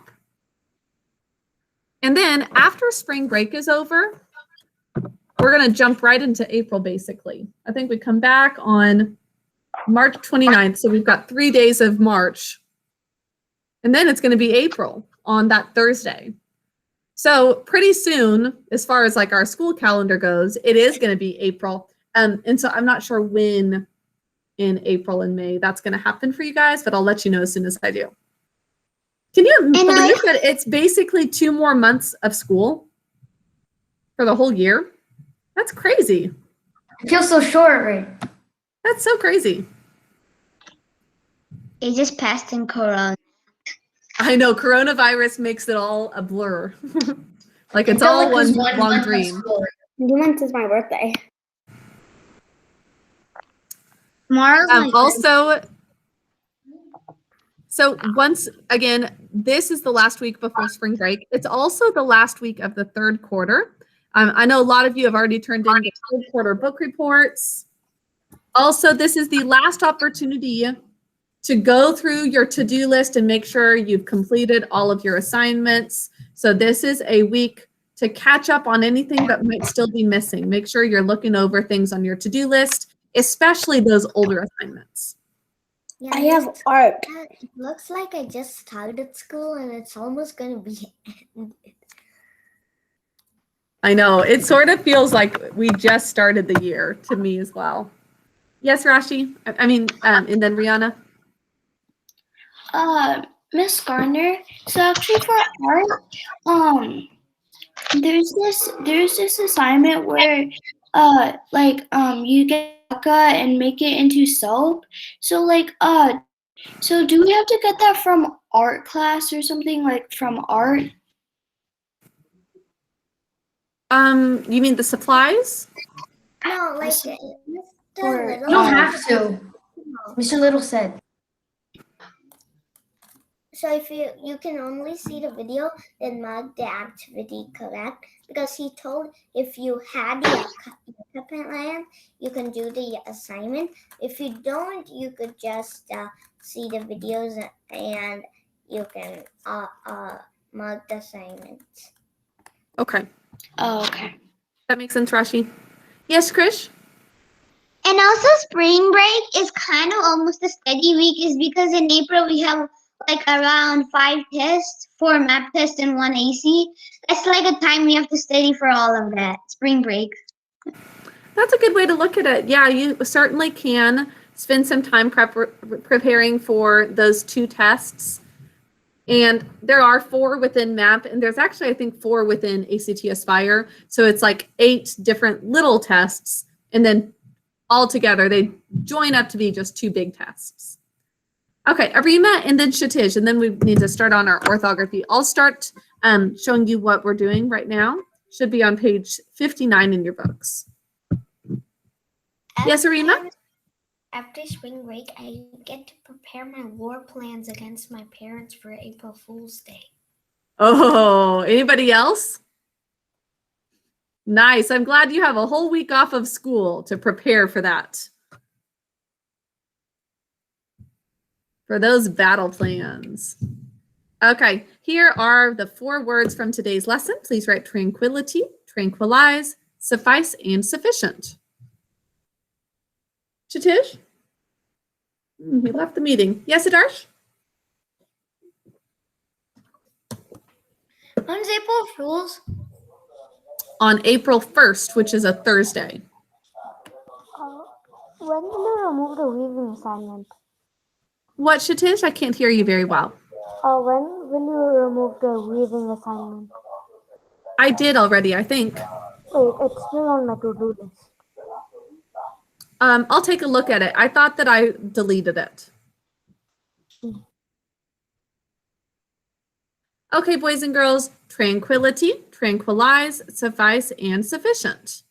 And then after spring break is over, we're going to jump right into April, basically. I think we come back on March 29th. So we've got 3 days of March. And then it's going to be April on that Thursday. So pretty soon, as far as like our school calendar goes, it is going to be April. And so I'm not sure when in April and May that's going to happen for you guys, but I'll let you know as soon as I do. Can you believe that it's basically 2 more months of school for the whole year? That's crazy. It feels so short, right? That's so crazy. It just passed in Corona. I know, coronavirus makes it all a blur. Like it's all one long dream. 2 months is my birthday. So once again, this is the last week before spring break. It's also the last week of the 3rd quarter. I know a lot of you have already turned in the 3rd quarter book reports. Also, this is the last opportunity to go through your to-do list and make sure you've completed all of your assignments. So this is a week to catch up on anything that might still be missing. Make sure you're looking over things on your to-do list, especially those older assignments. Yeah, I have art. It looks like I just started school and it's almost going to be ended. I know, it sort of feels like we just started the year to me as well. Yes, Rashi? And then Rihanna? Miss Garner. So actually for art, there's this assignment where you get vodka and make it into soap. So so do we have to get that from art class or something, like from art? You mean the supplies? No, like Or- Mr. You Little. don't have to. Mr. Little said. So if you can only see the video, then mark the activity correct, because he told if you had your yucca land, you can do the assignment. If you don't, you could just see the videos and you can mark the assignments. Okay. Oh, okay. That makes sense, Rashi. Yes, Krish? And also spring break is kind of almost a study week, is because in April we have like around 5 tests, 4 math tests and 1 AC. That's like a time we have to study for all of that, spring break. That's a good way to look at it. Yeah, you certainly can spend some time preparing for those 2 tests. And there are 4 within MAP, and there's actually, I think, 4 within ACT Aspire. So it's like 8 different little tests, and then all together they join up to be just 2 big tests. Okay, Arima and then Shatish, and then we need to start on our orthography. I'll start showing you what we're doing right now. Should be on page 59 in your books. Yes, Arima? After spring break, I get to prepare my war plans against my parents for April Fool's Day. Oh, anybody else? Nice. I'm glad you have a whole week off of school to prepare for that. For those battle plans. Okay, here are the 4 words from today's lesson. Please write tranquility, tranquilize, suffice, and sufficient. Shatish? He left the meeting. Yes, Adarsh? When's April Fool's? On April 1st, which is a Thursday. When will you remove the weaving assignment? What, Shatish? I can't hear you very well. When will you remove the weaving assignment? I did already, I think. Wait, it's still on my to-do list. I'll take a look at it. I thought that I deleted it. Okay, boys and girls, tranquility, tranquilize, suffice, and sufficient.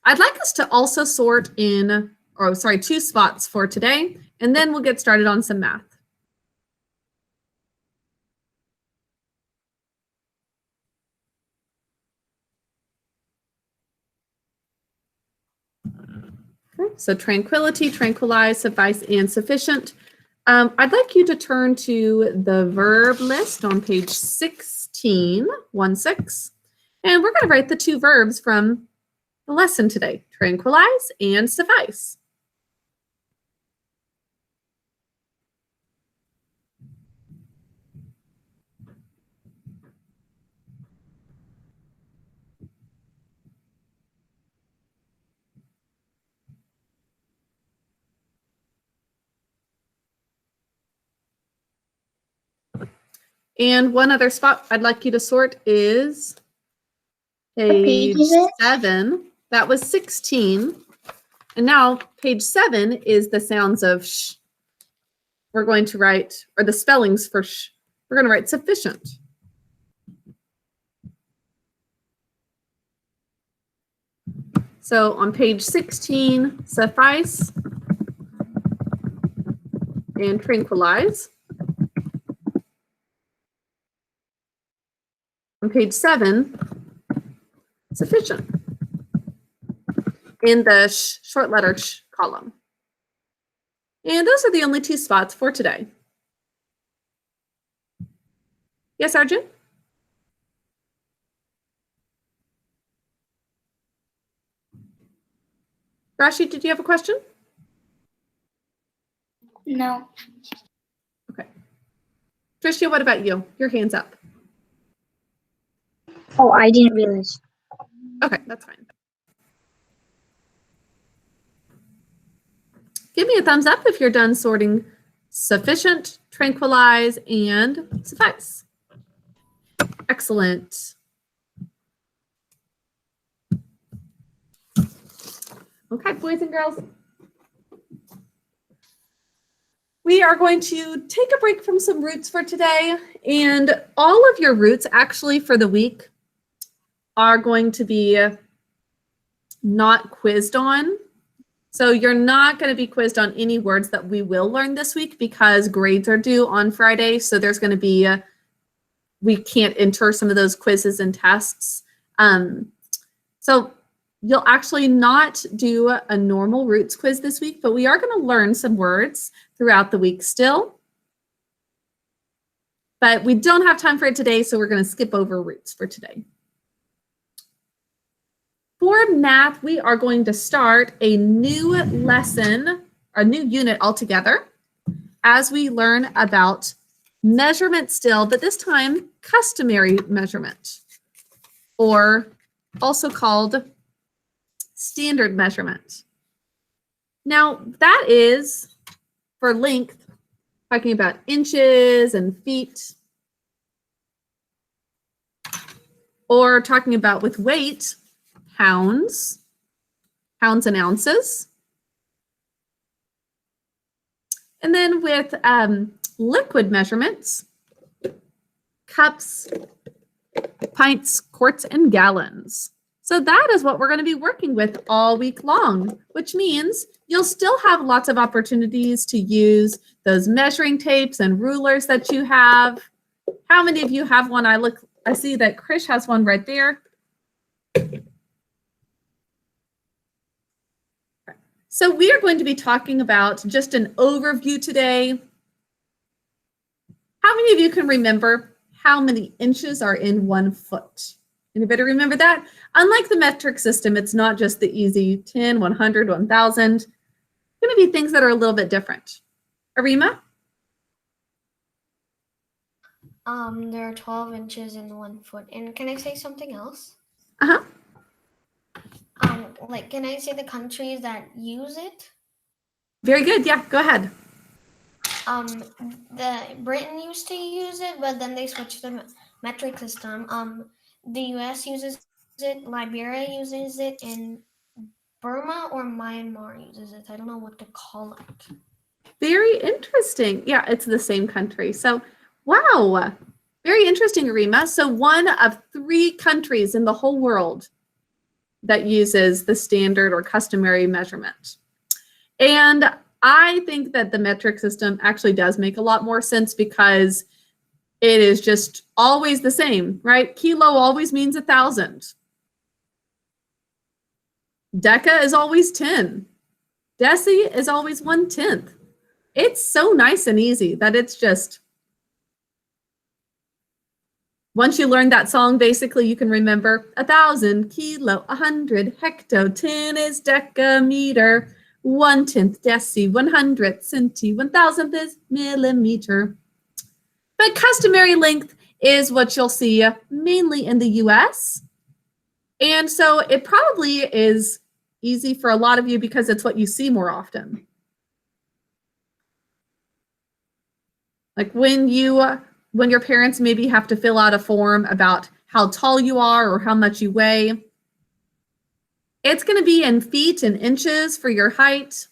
I'd like us to also sort in, 2 spots for today, and then we'll get started on some math. Okay, so tranquility, tranquilize, suffice, and sufficient. I'd like you to turn to the verb list on page 16, 1-6, and we're going to write the 2 verbs from the lesson today, tranquilize and suffice. And one other spot I'd like you to sort is page 7. That was 16. And now page 7 is the sounds of sh. We're going to write, or the spellings for sh. We're going to write sufficient. So on page 16, suffice and tranquilize. On page 7, sufficient. In the short letter sh column. And those are the only 2 spots for today. Yes, Arjun? Rashi, did you have a question? No. Okay. Tricia, what about you? Your hand's up. Oh, I didn't realize. Okay, that's fine. Give me a thumbs up if you're done sorting sufficient, tranquilize, and suffice. Excellent. Okay, boys and girls. We are going to take a break from some roots for today, and all of your roots actually for the week are going to be not quizzed on. So you're not going to be quizzed on any words that we will learn this week because grades are due on Friday. So there's going to be, we can't enter some of those quizzes and tests. So you'll actually not do a normal roots quiz this week, but we are going to learn some words throughout the week still. But we don't have time for it today, so we're going to skip over roots for today. For math, we are going to start a new lesson, a new unit altogether, as we learn about measurement still, but this time customary measurement, or also called standard measurement. Now, that is for length, talking about inches and feet, or talking about with weight, pounds and ounces. And then with liquid measurements, cups, pints, quarts, and gallons. So that is what we're going to be working with all week long, which means you'll still have lots of opportunities to use those measuring tapes and rulers that you have. How many of you have one? I see that Krish has one right there. So we are going to be talking about just an overview today. How many of you can remember how many inches are in 1 foot? Anybody remember that? Unlike the metric system, it's not just the easy 10, 100, 1,000. It's going to be things that are a little bit different. Arima? There are 12 inches in 1 foot. And can I say something else? Uh-huh. Like, can I say the countries that use it? Very good. Yeah, go ahead. Britain used to use it, but then they switched to the metric system. The US uses it, Liberia uses it, and Burma or Myanmar uses it. I don't know what to call it. Very interesting. Yeah, it's the same country. So, wow. Very interesting, Arima. So one of 3 countries in the whole world that uses the standard or customary measurement. And I think that the metric system actually does make a lot more sense because it is just always the same, right? Kilo always means 1,000. Deca is always 10. Deci is always 1/10. It's so nice and easy that it's just, once you learn that song, basically you can remember 1,000, kilo, 100, hecto, 10 is decameter, 1/10 deci, 100 centi, 1,000th is millimeter. But customary length is what you'll see mainly in the US. And so it probably is easy for a lot of you because it's what you see more often. Like when your parents maybe have to fill out a form about how tall you are or how much you weigh, it's going to be in feet and inches for your height.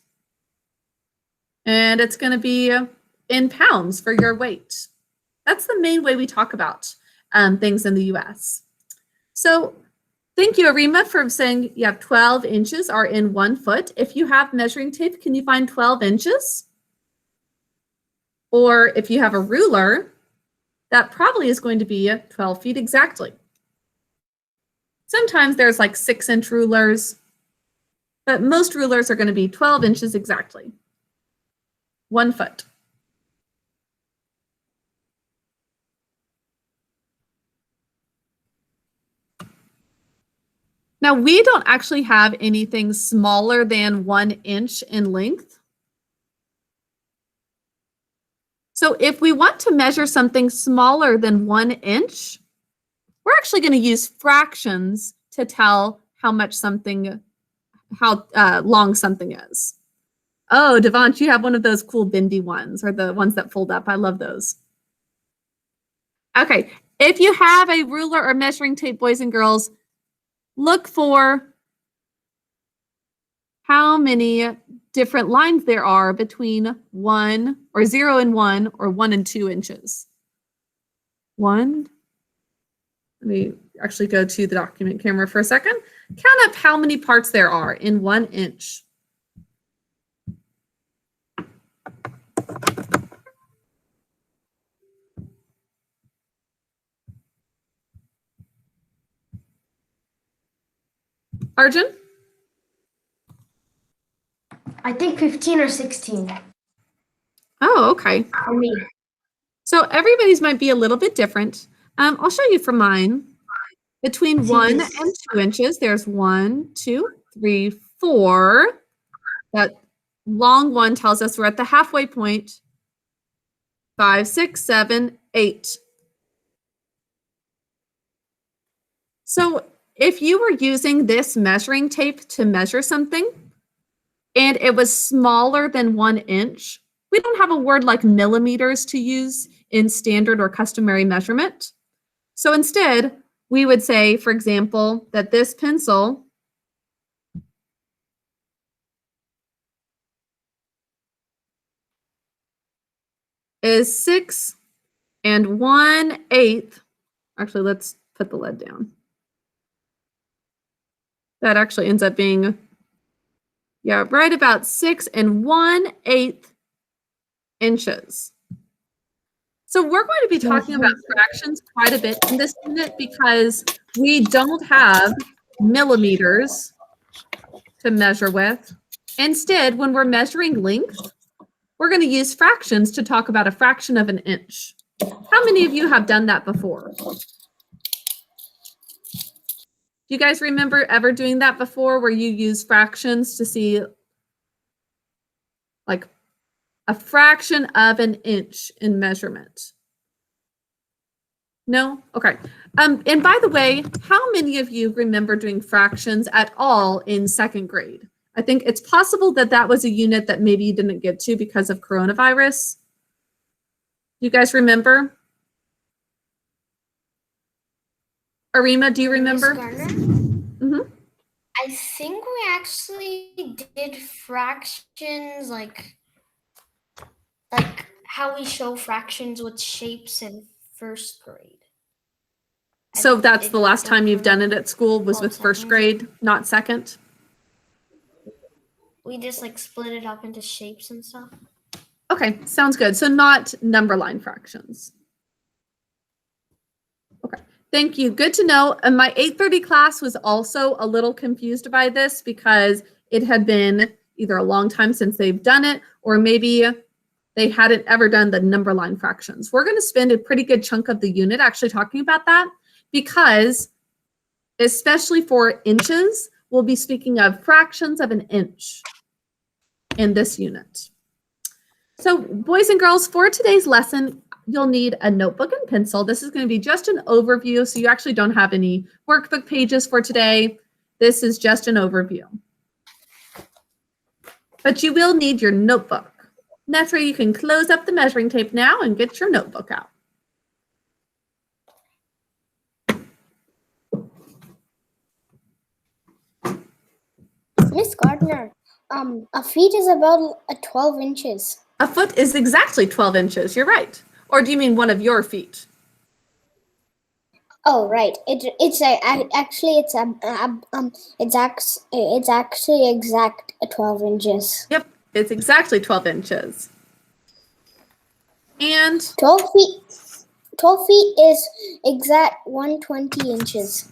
And it's going to be in pounds for your weight. That's the main way we talk about things in the US. So thank you, Arima, for saying you have 12 inches are in 1 foot. If you have measuring tape, can you find 12 inches? Or if you have a ruler, that probably is going to be 12 feet exactly. Sometimes there's like 6-inch rulers, but most rulers are going to be 12 inches exactly. 1 foot. Now, we don't actually have anything smaller than 1 inch in length. So if we want to measure something smaller than 1 inch, we're actually going to use fractions to tell how long something is. Oh, Devont, you have one of those cool bendy ones, or the ones that fold up. I love those. Okay, if you have a ruler or measuring tape, boys and girls, look for how many different lines there are between 1 or 0 and 1 or 1 and 2 inches. 1. Let me actually go to the document camera for a second. Count up how many parts there are in 1 inch. Arjun? I think 15 or 16 Oh, okay. for me. So everybody's might be a little bit different. I'll show you for mine. Between 1 and 2 inches, there's 1, 2, 3, 4. That long one tells us we're at the halfway point. 5, 6, 7, 8. So if you were using this measuring tape to measure something and it was smaller than 1 inch, we don't have a word like millimeters to use in standard or customary measurement. So instead, we would say, for example, that this pencil is 6 1/8. Actually, let's put the lead down. That actually ends up being, yeah, right about 6 1/8 inches. So we're going to be talking about fractions quite a bit in this unit because we don't have millimeters to measure with. Instead, when we're measuring length, we're going to use fractions to talk about a fraction of an inch. How many of you have done that before? Do you guys remember ever doing that before where you use fractions to see like a fraction of an inch in measurement? No? Okay. And by the way, how many of you remember doing fractions at all in 2nd grade? I think it's possible that that was a unit that maybe you didn't get to because of coronavirus. You guys remember? Arima, do you remember? Mm-hmm. I think we actually did fractions like how we show fractions with shapes in 1st grade. So that's the last time you've done it at school was with 1st grade, not 2nd? We just like split it up into shapes and stuff. Okay, sounds good. So not number line fractions. Okay, thank you. Good to know. And my 8:30 class was also a little confused by this because it had been either a long time since they've done it, or maybe they hadn't ever done the number line fractions. We're going to spend a pretty good chunk of the unit actually talking about that because, especially for inches, we'll be speaking of fractions of an inch in this unit. So boys and girls, for today's lesson, you'll need a notebook and pencil. This is going to be just an overview, so you actually don't have any workbook pages for today. This is just an overview. But you will need your notebook. And that's where you can close up the measuring tape now and get your notebook out. Miss Gardner, a feet is about 12 inches. A foot is exactly 12 inches. You're right. Or do you mean one of your feet? Oh, right. It's actually exact 12 inches. Yep, it's exactly 12 inches. And 12 feet is exact 120 inches.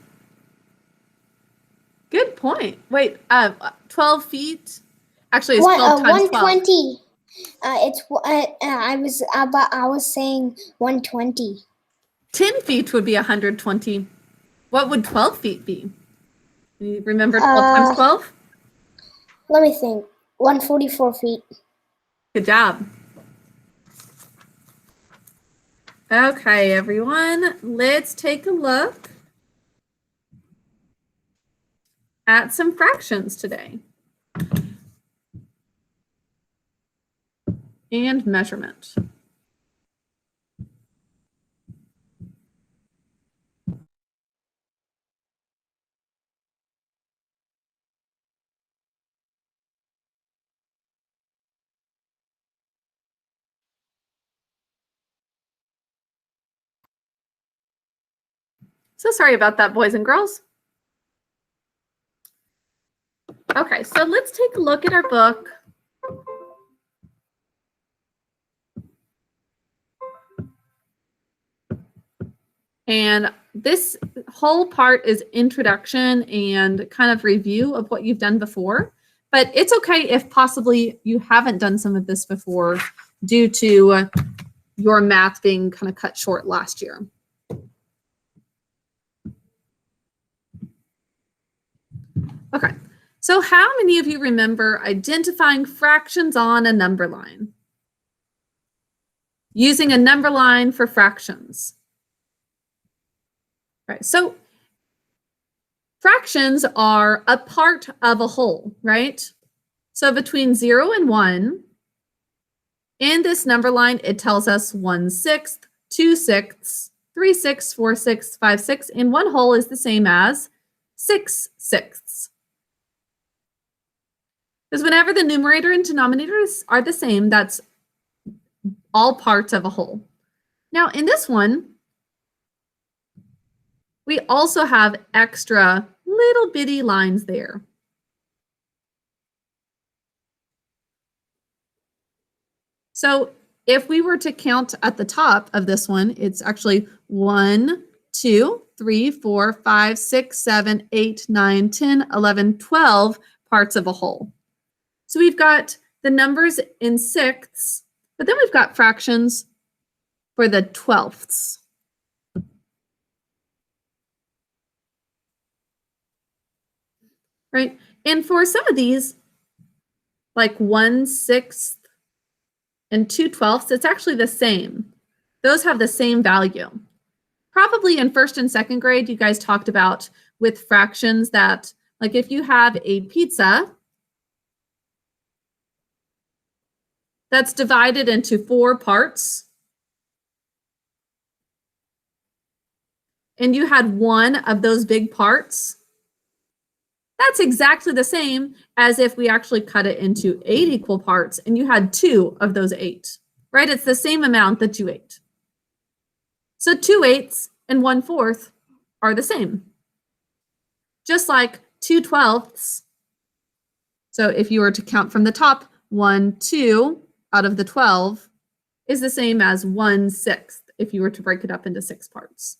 Good point. Wait, 12 feet? Actually, it's 12 times 120. I was saying 120. 10 feet would be 120. What would 12 feet be? You remember 12 times 12? Let me think. 144 feet. Good job. Okay, everyone, let's take a look at some fractions today. and measurement. So sorry about that, boys and girls. Okay, so let's take a look at our book. And this whole part is introduction and kind of review of what you've done before. But it's okay if possibly you haven't done some of this before due to your math being kind of cut short last year. Okay, so how many of you remember identifying fractions on a number line? Using a number line for fractions. Right, so fractions are a part of a whole, right? So between 0 and 1, in this number line, it tells us 1/6, 2/6, 3/6, 4/6, 5/6, and one whole is the same as 6/6. Because whenever the numerator and denominators are the same, that's all parts of a whole. Now in this one, we also have extra little bitty lines there. So if we were to count at the top of this one, it's actually 1, 2, 3, 4, 5, 6, 7, 8, 9, 10, 11, 12 parts of a whole. So we've got the numbers in sixths, but then we've got fractions for the twelfths. Right? And for some of these, like 1/6 and 2/12, it's actually the same. Those have the same value. Probably in first and second grade, you guys talked about with fractions that, like if you have a pizza that's divided into 4 parts, and you had one of those big parts, that's exactly the same as if we actually cut it into 8 equal parts and you had 2 of those 8, right? It's the same amount that you ate. So 2/8 and 1/4 are the same. Just like 2/12. So if you were to count from the top, 1, 2 out of the 12 is the same as 1/6 if you were to break it up into 6 parts.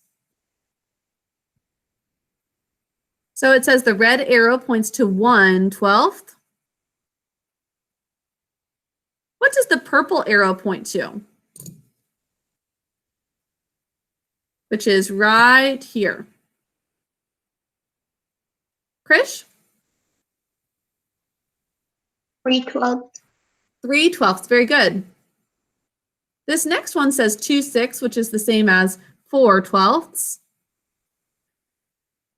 So it says the red arrow points to 1/12. What does the purple arrow point to? Which is right here. Krish? 3/12. 3/12, very good. This next one says 2/6, which is the same as 4/12.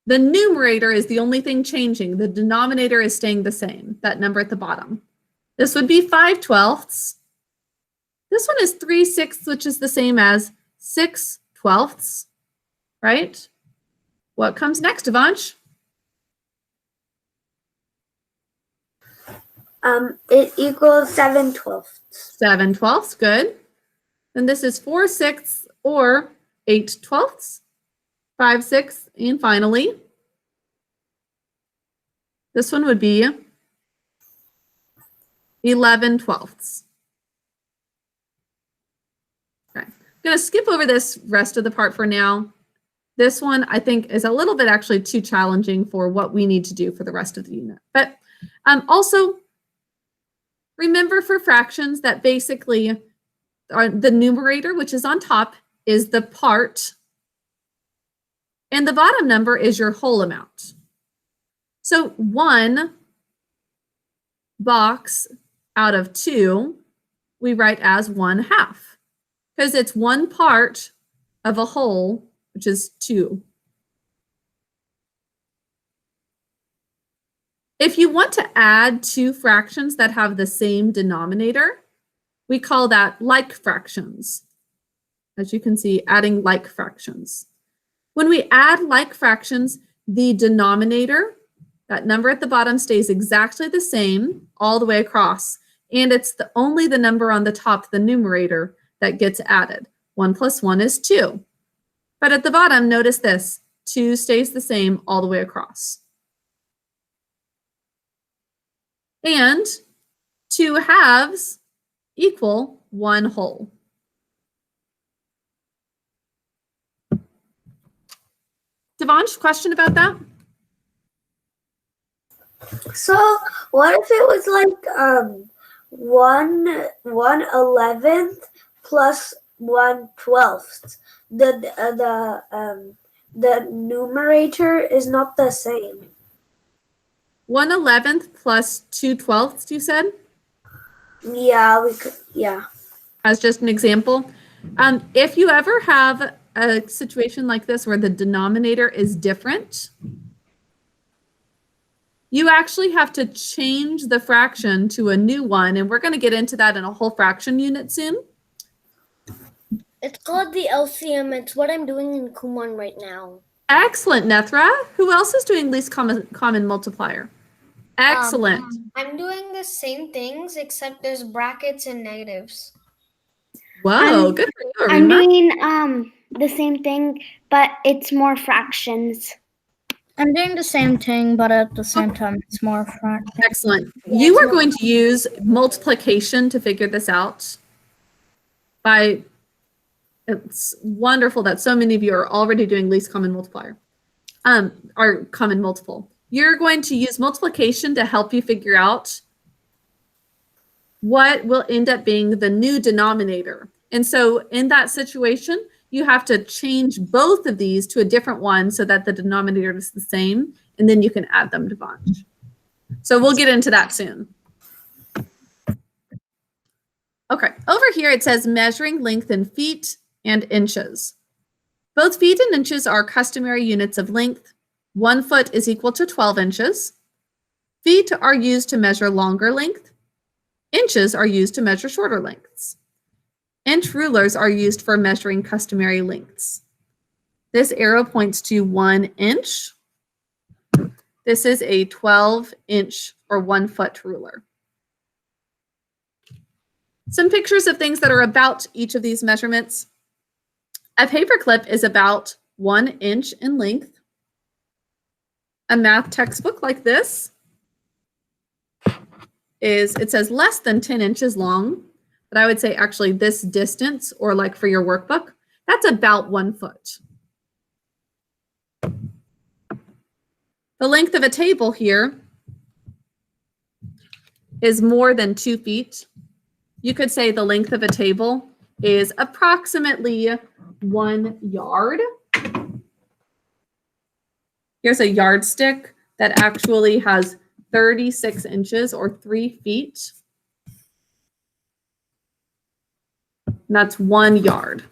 The numerator is the only thing changing. The denominator is staying the same, that number at the bottom. This would be 5/12. This one is 3/6, which is the same as 6/12, right? What comes next, Avansh? It equals 7/12. 7/12, good. Then this is 4/6 or 8/12. 5/6, and finally, this one would be 11/12. Okay, I'm going to skip over this rest of the part for now. This one I think is a little bit actually too challenging for what we need to do for the rest of the unit. But also, remember for fractions that basically the numerator, which is on top, is the part, and the bottom number is your whole amount. So 1 box out of 2, we write as 1/2, because it's one part of a whole, which is 2. If you want to add 2 fractions that have the same denominator, We call that like fractions. As you can see, adding like fractions. When we add like fractions, the denominator, that number at the bottom, stays exactly the same all the way across. And it's only the number on the top, the numerator, that gets added. 1 plus 1 is 2. But at the bottom, notice this. 2 stays the same all the way across. And 2 halves equal 1 whole. Devansh, question about that? So what if it was like 1/11 plus 1/12? The numerator is not the same. 1/11 plus 2/12, you said? Yeah, we could. Yeah. As just an example. If you ever have a situation like this where the denominator is different, you actually have to change the fraction to a new one, and we're going to get into that in a whole fraction unit soon. It's called the LCM. It's what I'm doing in Kumon right now. Excellent, Nethra. Who else is doing least common multiplier? Excellent. I'm doing the same things except there's brackets and negatives. Whoa, good for you, I'm Arima. doing the same thing, but it's more fractions. I'm doing the same thing, but at the same time, it's more front. Excellent. You are going to use multiplication to figure this out. It's wonderful that so many of you are already doing least common multiplier, or common multiple. You're going to use multiplication to help you figure out what will end up being the new denominator. And so in that situation, you have to change both of these to a different one so that the denominator is the same, and then you can add them to Vansh. So we'll get into that soon. Okay, over here it says measuring length in feet and inches. Both feet and inches are customary units of length. 1 foot is equal to 12 inches. Feet are used to measure longer length. Inches are used to measure shorter lengths. Inch rulers are used for measuring customary lengths. This arrow points to 1 inch. This is a 12-inch or 1 foot ruler. Some pictures of things that are about each of these measurements. A paperclip is about 1 inch in length. A math textbook like this it says less than 10 inches long, but I would say actually this distance, or like for your workbook, that's about 1 foot. The length of a table here is more than 2 feet. You could say the length of a table is approximately 1 yard. Here's a yardstick that actually has 36 inches or 3 feet. And that's 1 yard.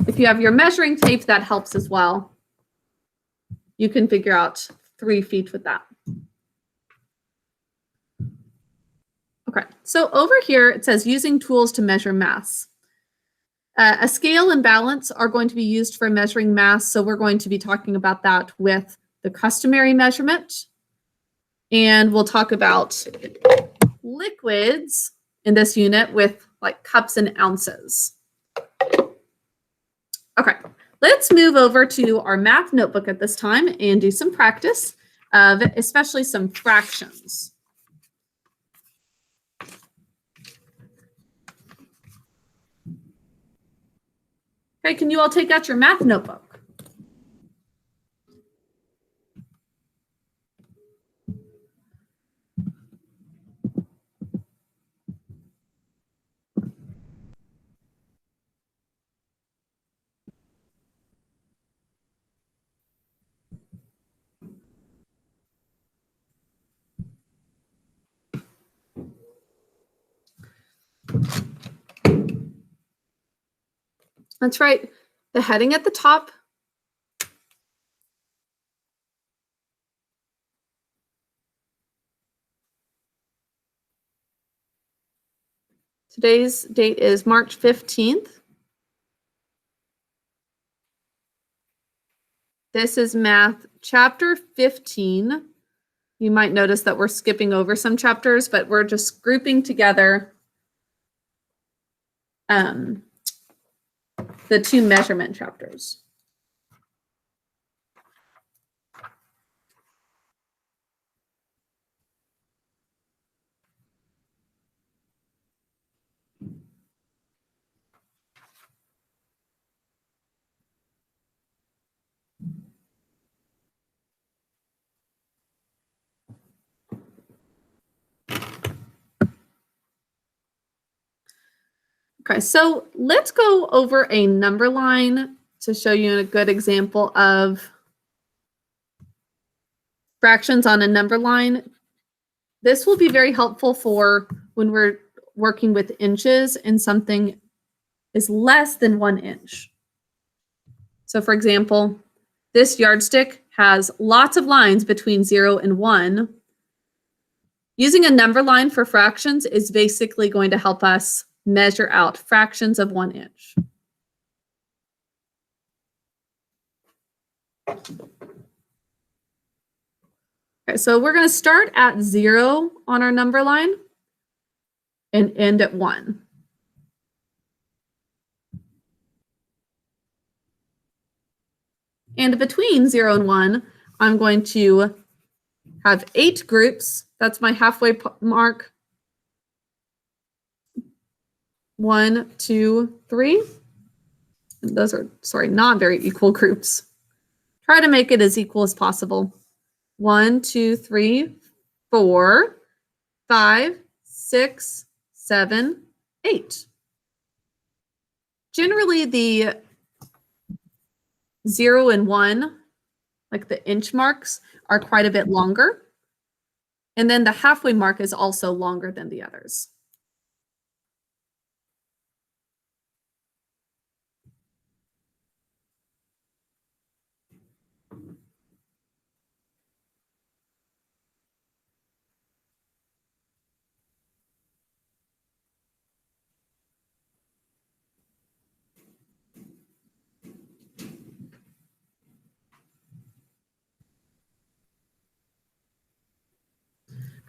If you have your measuring tape, that helps as well. You can figure out 3 feet with that. Okay, so over here it says using tools to measure mass. A scale and balance are going to be used for measuring mass, so we're going to be talking about that with the customary measurement. And we'll talk about liquids in this unit with like cups and ounces. Okay, let's move over to our math notebook at this time and do some practice of especially some fractions. Okay, can you all take out your math notebook? That's right. The heading at the top . Today's date is March 15th. This is Math Chapter 15. You might notice that we're skipping over some chapters, but we're just grouping together the two measurement chapters. Okay, so let's go over a number line to show you a good example of fractions on a number line. This will be very helpful for when we're working with inches and something is less than 1 inch. So for example, this yardstick has lots of lines between 0 and 1. Using a number line for fractions is basically going to help us measure out fractions of 1 inch. Okay, so we're going to start at 0 on our number line and end at 1. And between 0 and 1, I'm going to have 8 groups. That's my halfway mark. 1, 2, 3. And those are, sorry, not very equal groups. Try to make it as equal as possible. 1, 2, 3, 4, 5, 6, 7, 8. Generally, the 0 and 1, like the inch marks, are quite a bit longer. And then the halfway mark is also longer than the others.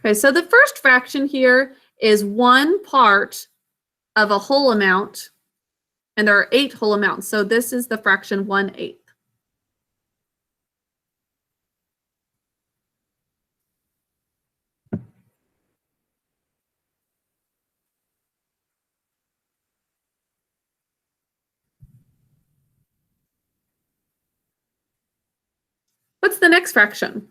Okay, so the first fraction here is 1 part of a whole amount, and there are 8 whole amounts. So this is the fraction 1/8. What's the next fraction?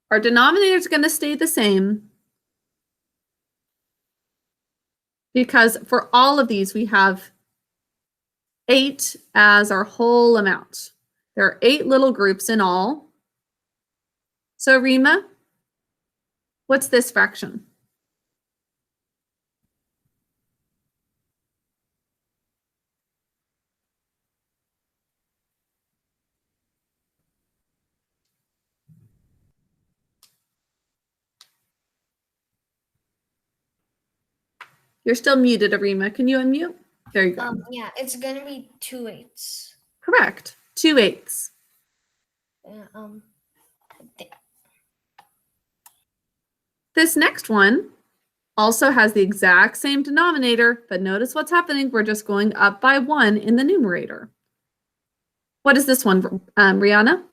Our denominator is going to stay the same because for all of these, we have 8 as our whole amount. There are 8 little groups in all. So Rima, what's this fraction? You're still muted, Arima. Can you unmute? There you go. Yeah, it's gonna be 2/8. Correct. 2/8. This next one also has the exact same denominator, but notice what's happening. We're just going up by 1 in the numerator. What is this one, Rihanna?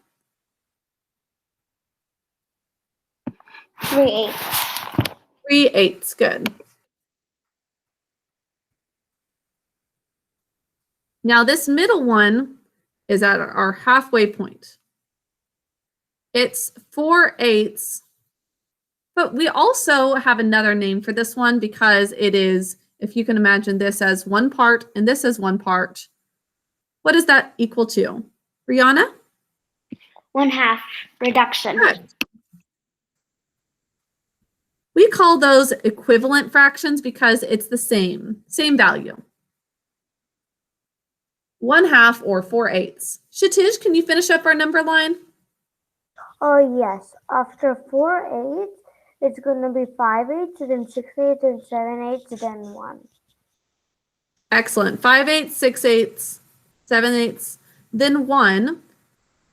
3/8. 3/8. Good. Now this middle one is at our halfway point. It's 4/8, but we also have another name for this one because it is, if you can imagine this as 1 part and this as 1 part, what is that equal to? Rihanna? 1/2 reduction. Good. We call those equivalent fractions because it's the same value. 1/2 or 4/8. Shatij, can you finish up our number line? Oh, yes. After 4/8, it's going to be 5/8, then 6/8, then 7/8, then 1. Excellent. 5/8, 6/8, 7/8, then 1.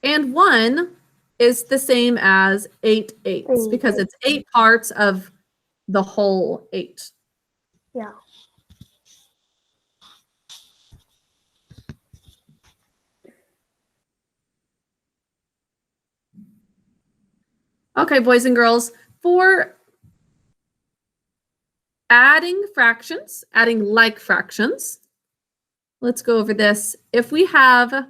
And 1 is the same as 8/8 because it's 8 parts of the whole 8. Yeah. Okay, boys and girls, for adding fractions, adding like fractions, let's go over this. If we have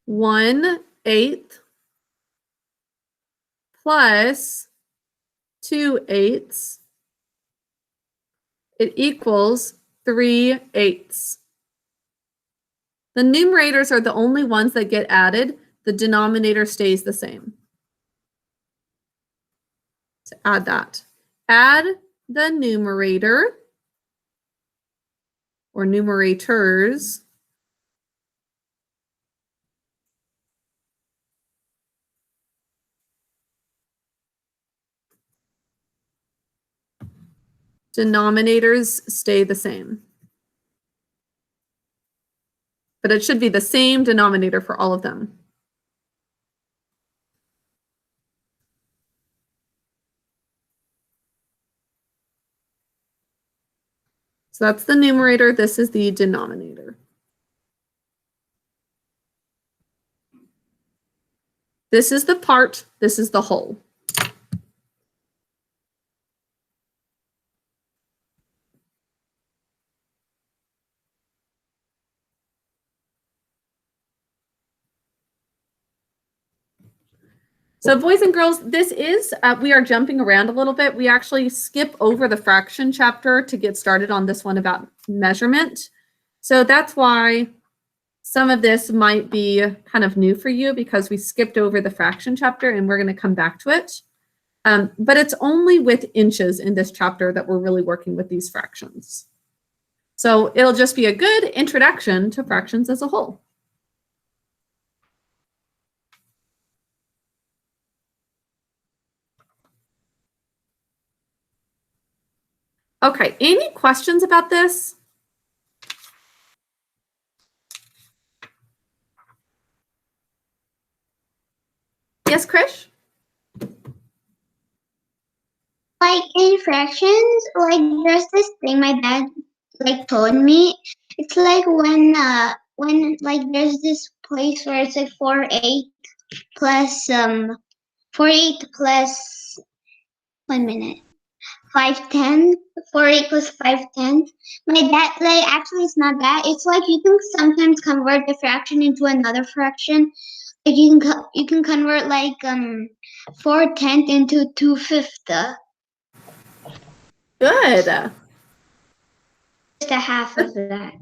one eighth plus 2/8, it equals 3/8. The numerators are the only ones that get added. The denominator stays the same. So add that. Add the numerator or numerators denominators stay the same. But it should be the same denominator for all of them. So that's the numerator, this is the denominator. This is the part, this is the whole. So boys and girls, this is, we are jumping around a little bit. We actually skip over the fraction chapter to get started on this one about measurement. So that's why some of this might be kind of new for you because we skipped over the fraction chapter and we're going to come back to it. But it's only with inches in this chapter that we're really working with these fractions. So it'll just be a good introduction to fractions as a whole. Okay, any questions about this? Yes, Krish? Like in fractions, like there's this thing my dad like told me. It's like when like there's this place where it's like 4/8 plus 4/8 plus 1 minute 5/10. 4/8 plus 5/10. My dad like actually it's not that. It's like you can sometimes convert the fraction into another fraction. Like you can convert like 4/10 into 2/5. Good. Just a half of that.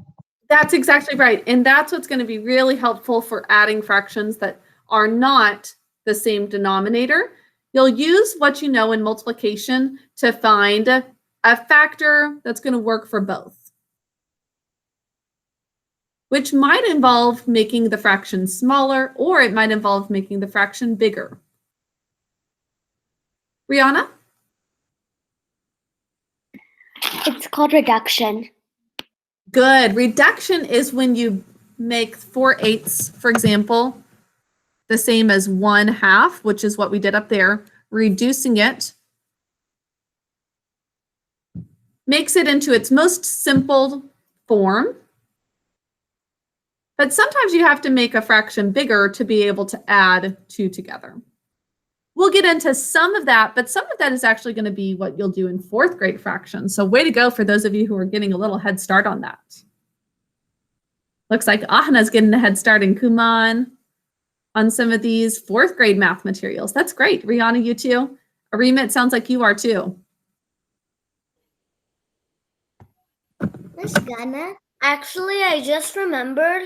That's exactly right. And that's what's going to be really helpful for adding fractions that are not the same denominator. You'll use what you know in multiplication to find a factor that's going to work for both, which might involve making the fraction smaller, or it might involve making the fraction bigger. Rihanna? It's called reduction. Good. Reduction is when you make 4/8, for example, the same as 1/2, which is what we did up there. Reducing it makes it into its most simple form. But sometimes you have to make a fraction bigger to be able to add two together. We'll get into some of that, but some of that is actually going to be what you'll do in 4th grade fractions. So way to go for those of you who are getting a little head start on that. Looks like Ahna's getting a head start in Kumon on some of these 4th grade math materials. That's great. Rihanna, you too? Arima, it sounds like you are too. Miss Gunna, Actually, I just remembered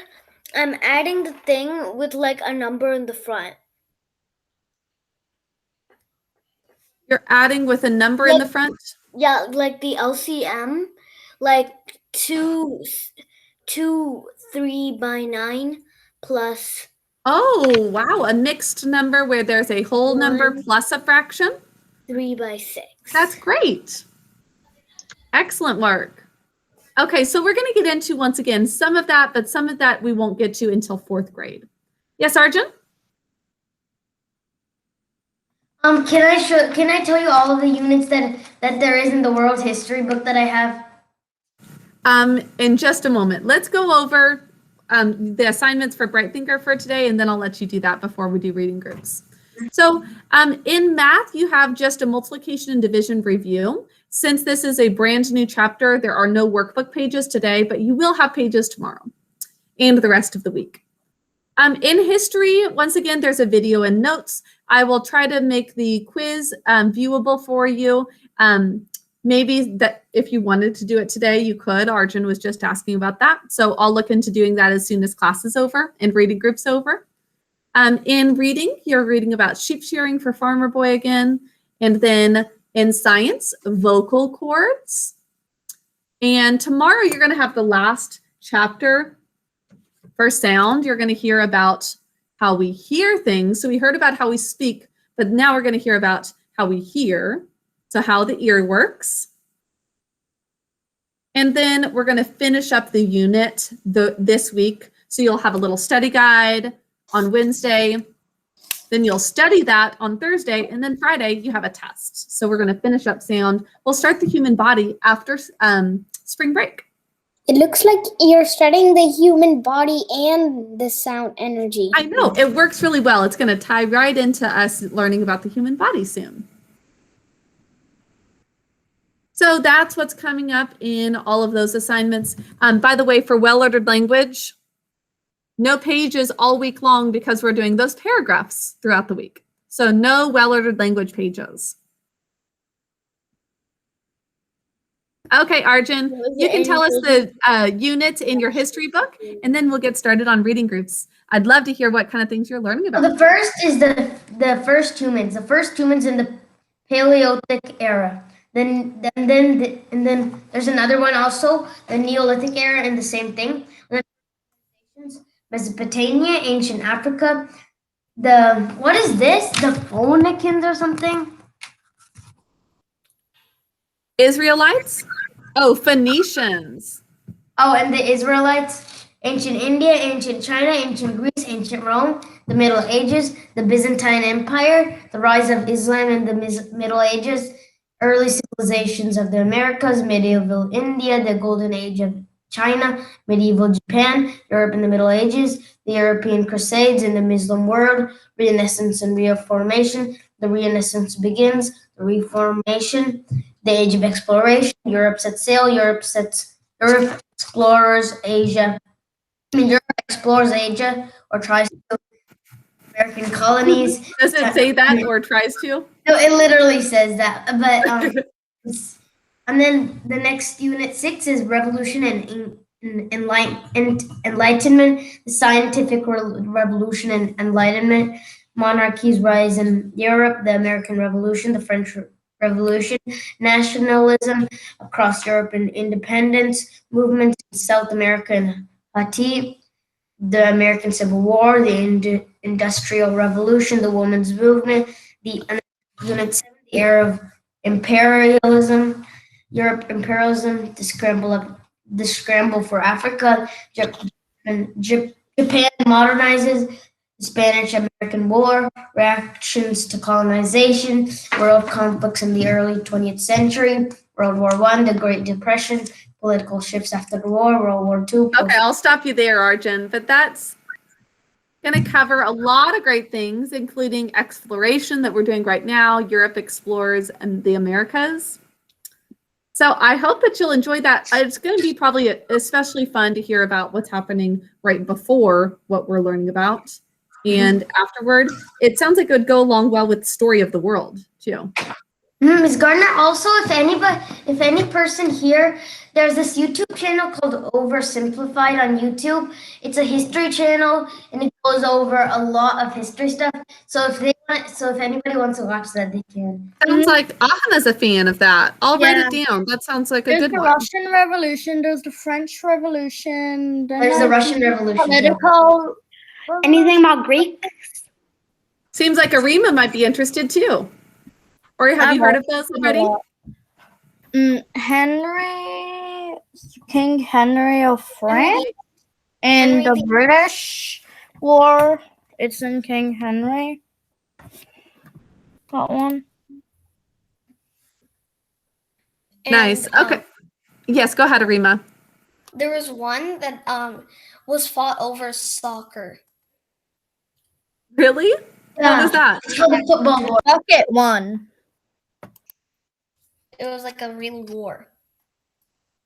I'm adding the thing with like a number in the front. You're adding with a number in the front? Yeah, like the LCM, like 3 by 9 plus Oh, wow. A mixed number where there's a whole number One. plus a fraction? 3 by 6. That's great. Excellent work. Okay, so we're going to get into, once again, some of that, but some of that we won't get to until 4th grade. Yes, Arjun? Can I tell you all of the units that there is in the world history book that I have? In just a moment. Let's go over the assignments for Bright Thinker for today, and then I'll let you do that before we do reading groups. So in math, you have just a multiplication and division review. Since this is a brand new chapter, there are no workbook pages today, but you will have pages tomorrow and the rest of the week. In history, once again, there's a video and notes. I will try to make the quiz viewable for you. Maybe that if you wanted to do it today, you could. Arjun was just asking about that. So I'll look into doing that as soon as class is over and reading group's over. In reading, you're reading about sheep shearing for Farmer Boy again. And then in science, vocal cords. And tomorrow you're going to have the last chapter for sound. You're going to hear about how we hear things. So we heard about how we speak, but now we're going to hear about how we hear. So how the ear works. And then we're going to finish up the unit this week. So you'll have a little study guide on Wednesday. Then you'll study that on Thursday. And then Friday, you have a test. So we're going to finish up sound. We'll start the human body after spring break. It looks like you're studying the human body and the sound energy. I know. It works really well. It's going to tie right into us learning about the human body soon. So that's what's coming up in all of those assignments. By the way, for well-ordered language, no pages all week long because we're doing those paragraphs throughout the week. So no well-ordered language pages. Okay, Arjun, you can tell us the units in your history book, and then we'll get started on reading groups. I'd love to hear what kind of things you're learning about. The first is the first humans. The first humans in the Paleolithic era. Then there's another one also, the Neolithic era, and the same thing. Mesopotamia, ancient Africa. What is this? The Phoenicians or something? Israelites? Oh, Phoenicians. Oh, and the Israelites. Ancient India, ancient China, ancient Greece, ancient Rome, the Middle Ages, the Byzantine Empire, the rise of Islam in the Middle Ages, early civilizations of the Americas, medieval India, the Golden Age of China, medieval Japan, Europe in the Middle Ages, the European Crusades in the Muslim world, Renaissance and Reformation, the Renaissance begins, the Reformation, the Age of Exploration, Europe sets sail, Europe explores Asia. Europe explores Asia or tries to. American colonies. Does it say that or tries to? No, it literally says that. But and then the next unit 6 is revolution and enlightenment, the scientific revolution and enlightenment, monarchies rise in Europe, the American Revolution, the French Revolution, nationalism across Europe and independence, movements in South America and Haiti, the American Civil War, the Industrial Revolution, the Women's Movement, the Unit 7, the era of imperialism, Europe imperialism, the scramble for Africa, Japan modernizes, the Spanish-American War, reactions to colonization, world conflicts in the early 20th century, World War I, the Great Depression, political shifts after the war, World War II. Okay, I'll stop you there, Arjun, but that's going to cover a lot of great things, including exploration that we're doing right now, Europe explores and the Americas. So I hope that you'll enjoy that. It's going to be probably especially fun to hear about what's happening right before what we're learning about. And afterward, it sounds like it would go along well with the story of the world, too. Ms. Gardner, also, if any person here, there's this YouTube channel called Oversimplified on YouTube. It's a history channel, and it goes over a lot of history stuff. So if anybody wants to watch that, they can. Sounds like Ahana's a fan of that. I'll write Yeah. it down. That sounds like a There's good the one. Russian Revolution. There's the French Revolution. then There's the Russian Revolution. political. Anything about Greek? Seems like Arima might be interested too. Or have you heard of those already? Henry, King Henry of France, Henry and the the- British War. It's in King Henry. That one. Nice. And, Okay. Yes, go ahead, Arima. There was one that was fought over soccer. Really? What was that? It's called the football war. Bucket one. It was like a real war.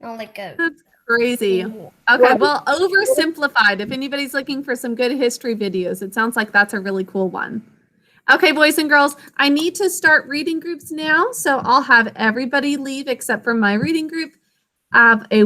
Not like a That's crazy. war. Okay, well, Oversimplified. If anybody's looking for some good history videos, it sounds like that's a really cool one. Okay, boys and girls, I need to start reading groups now, so I'll have everybody leave except for my reading group. Have a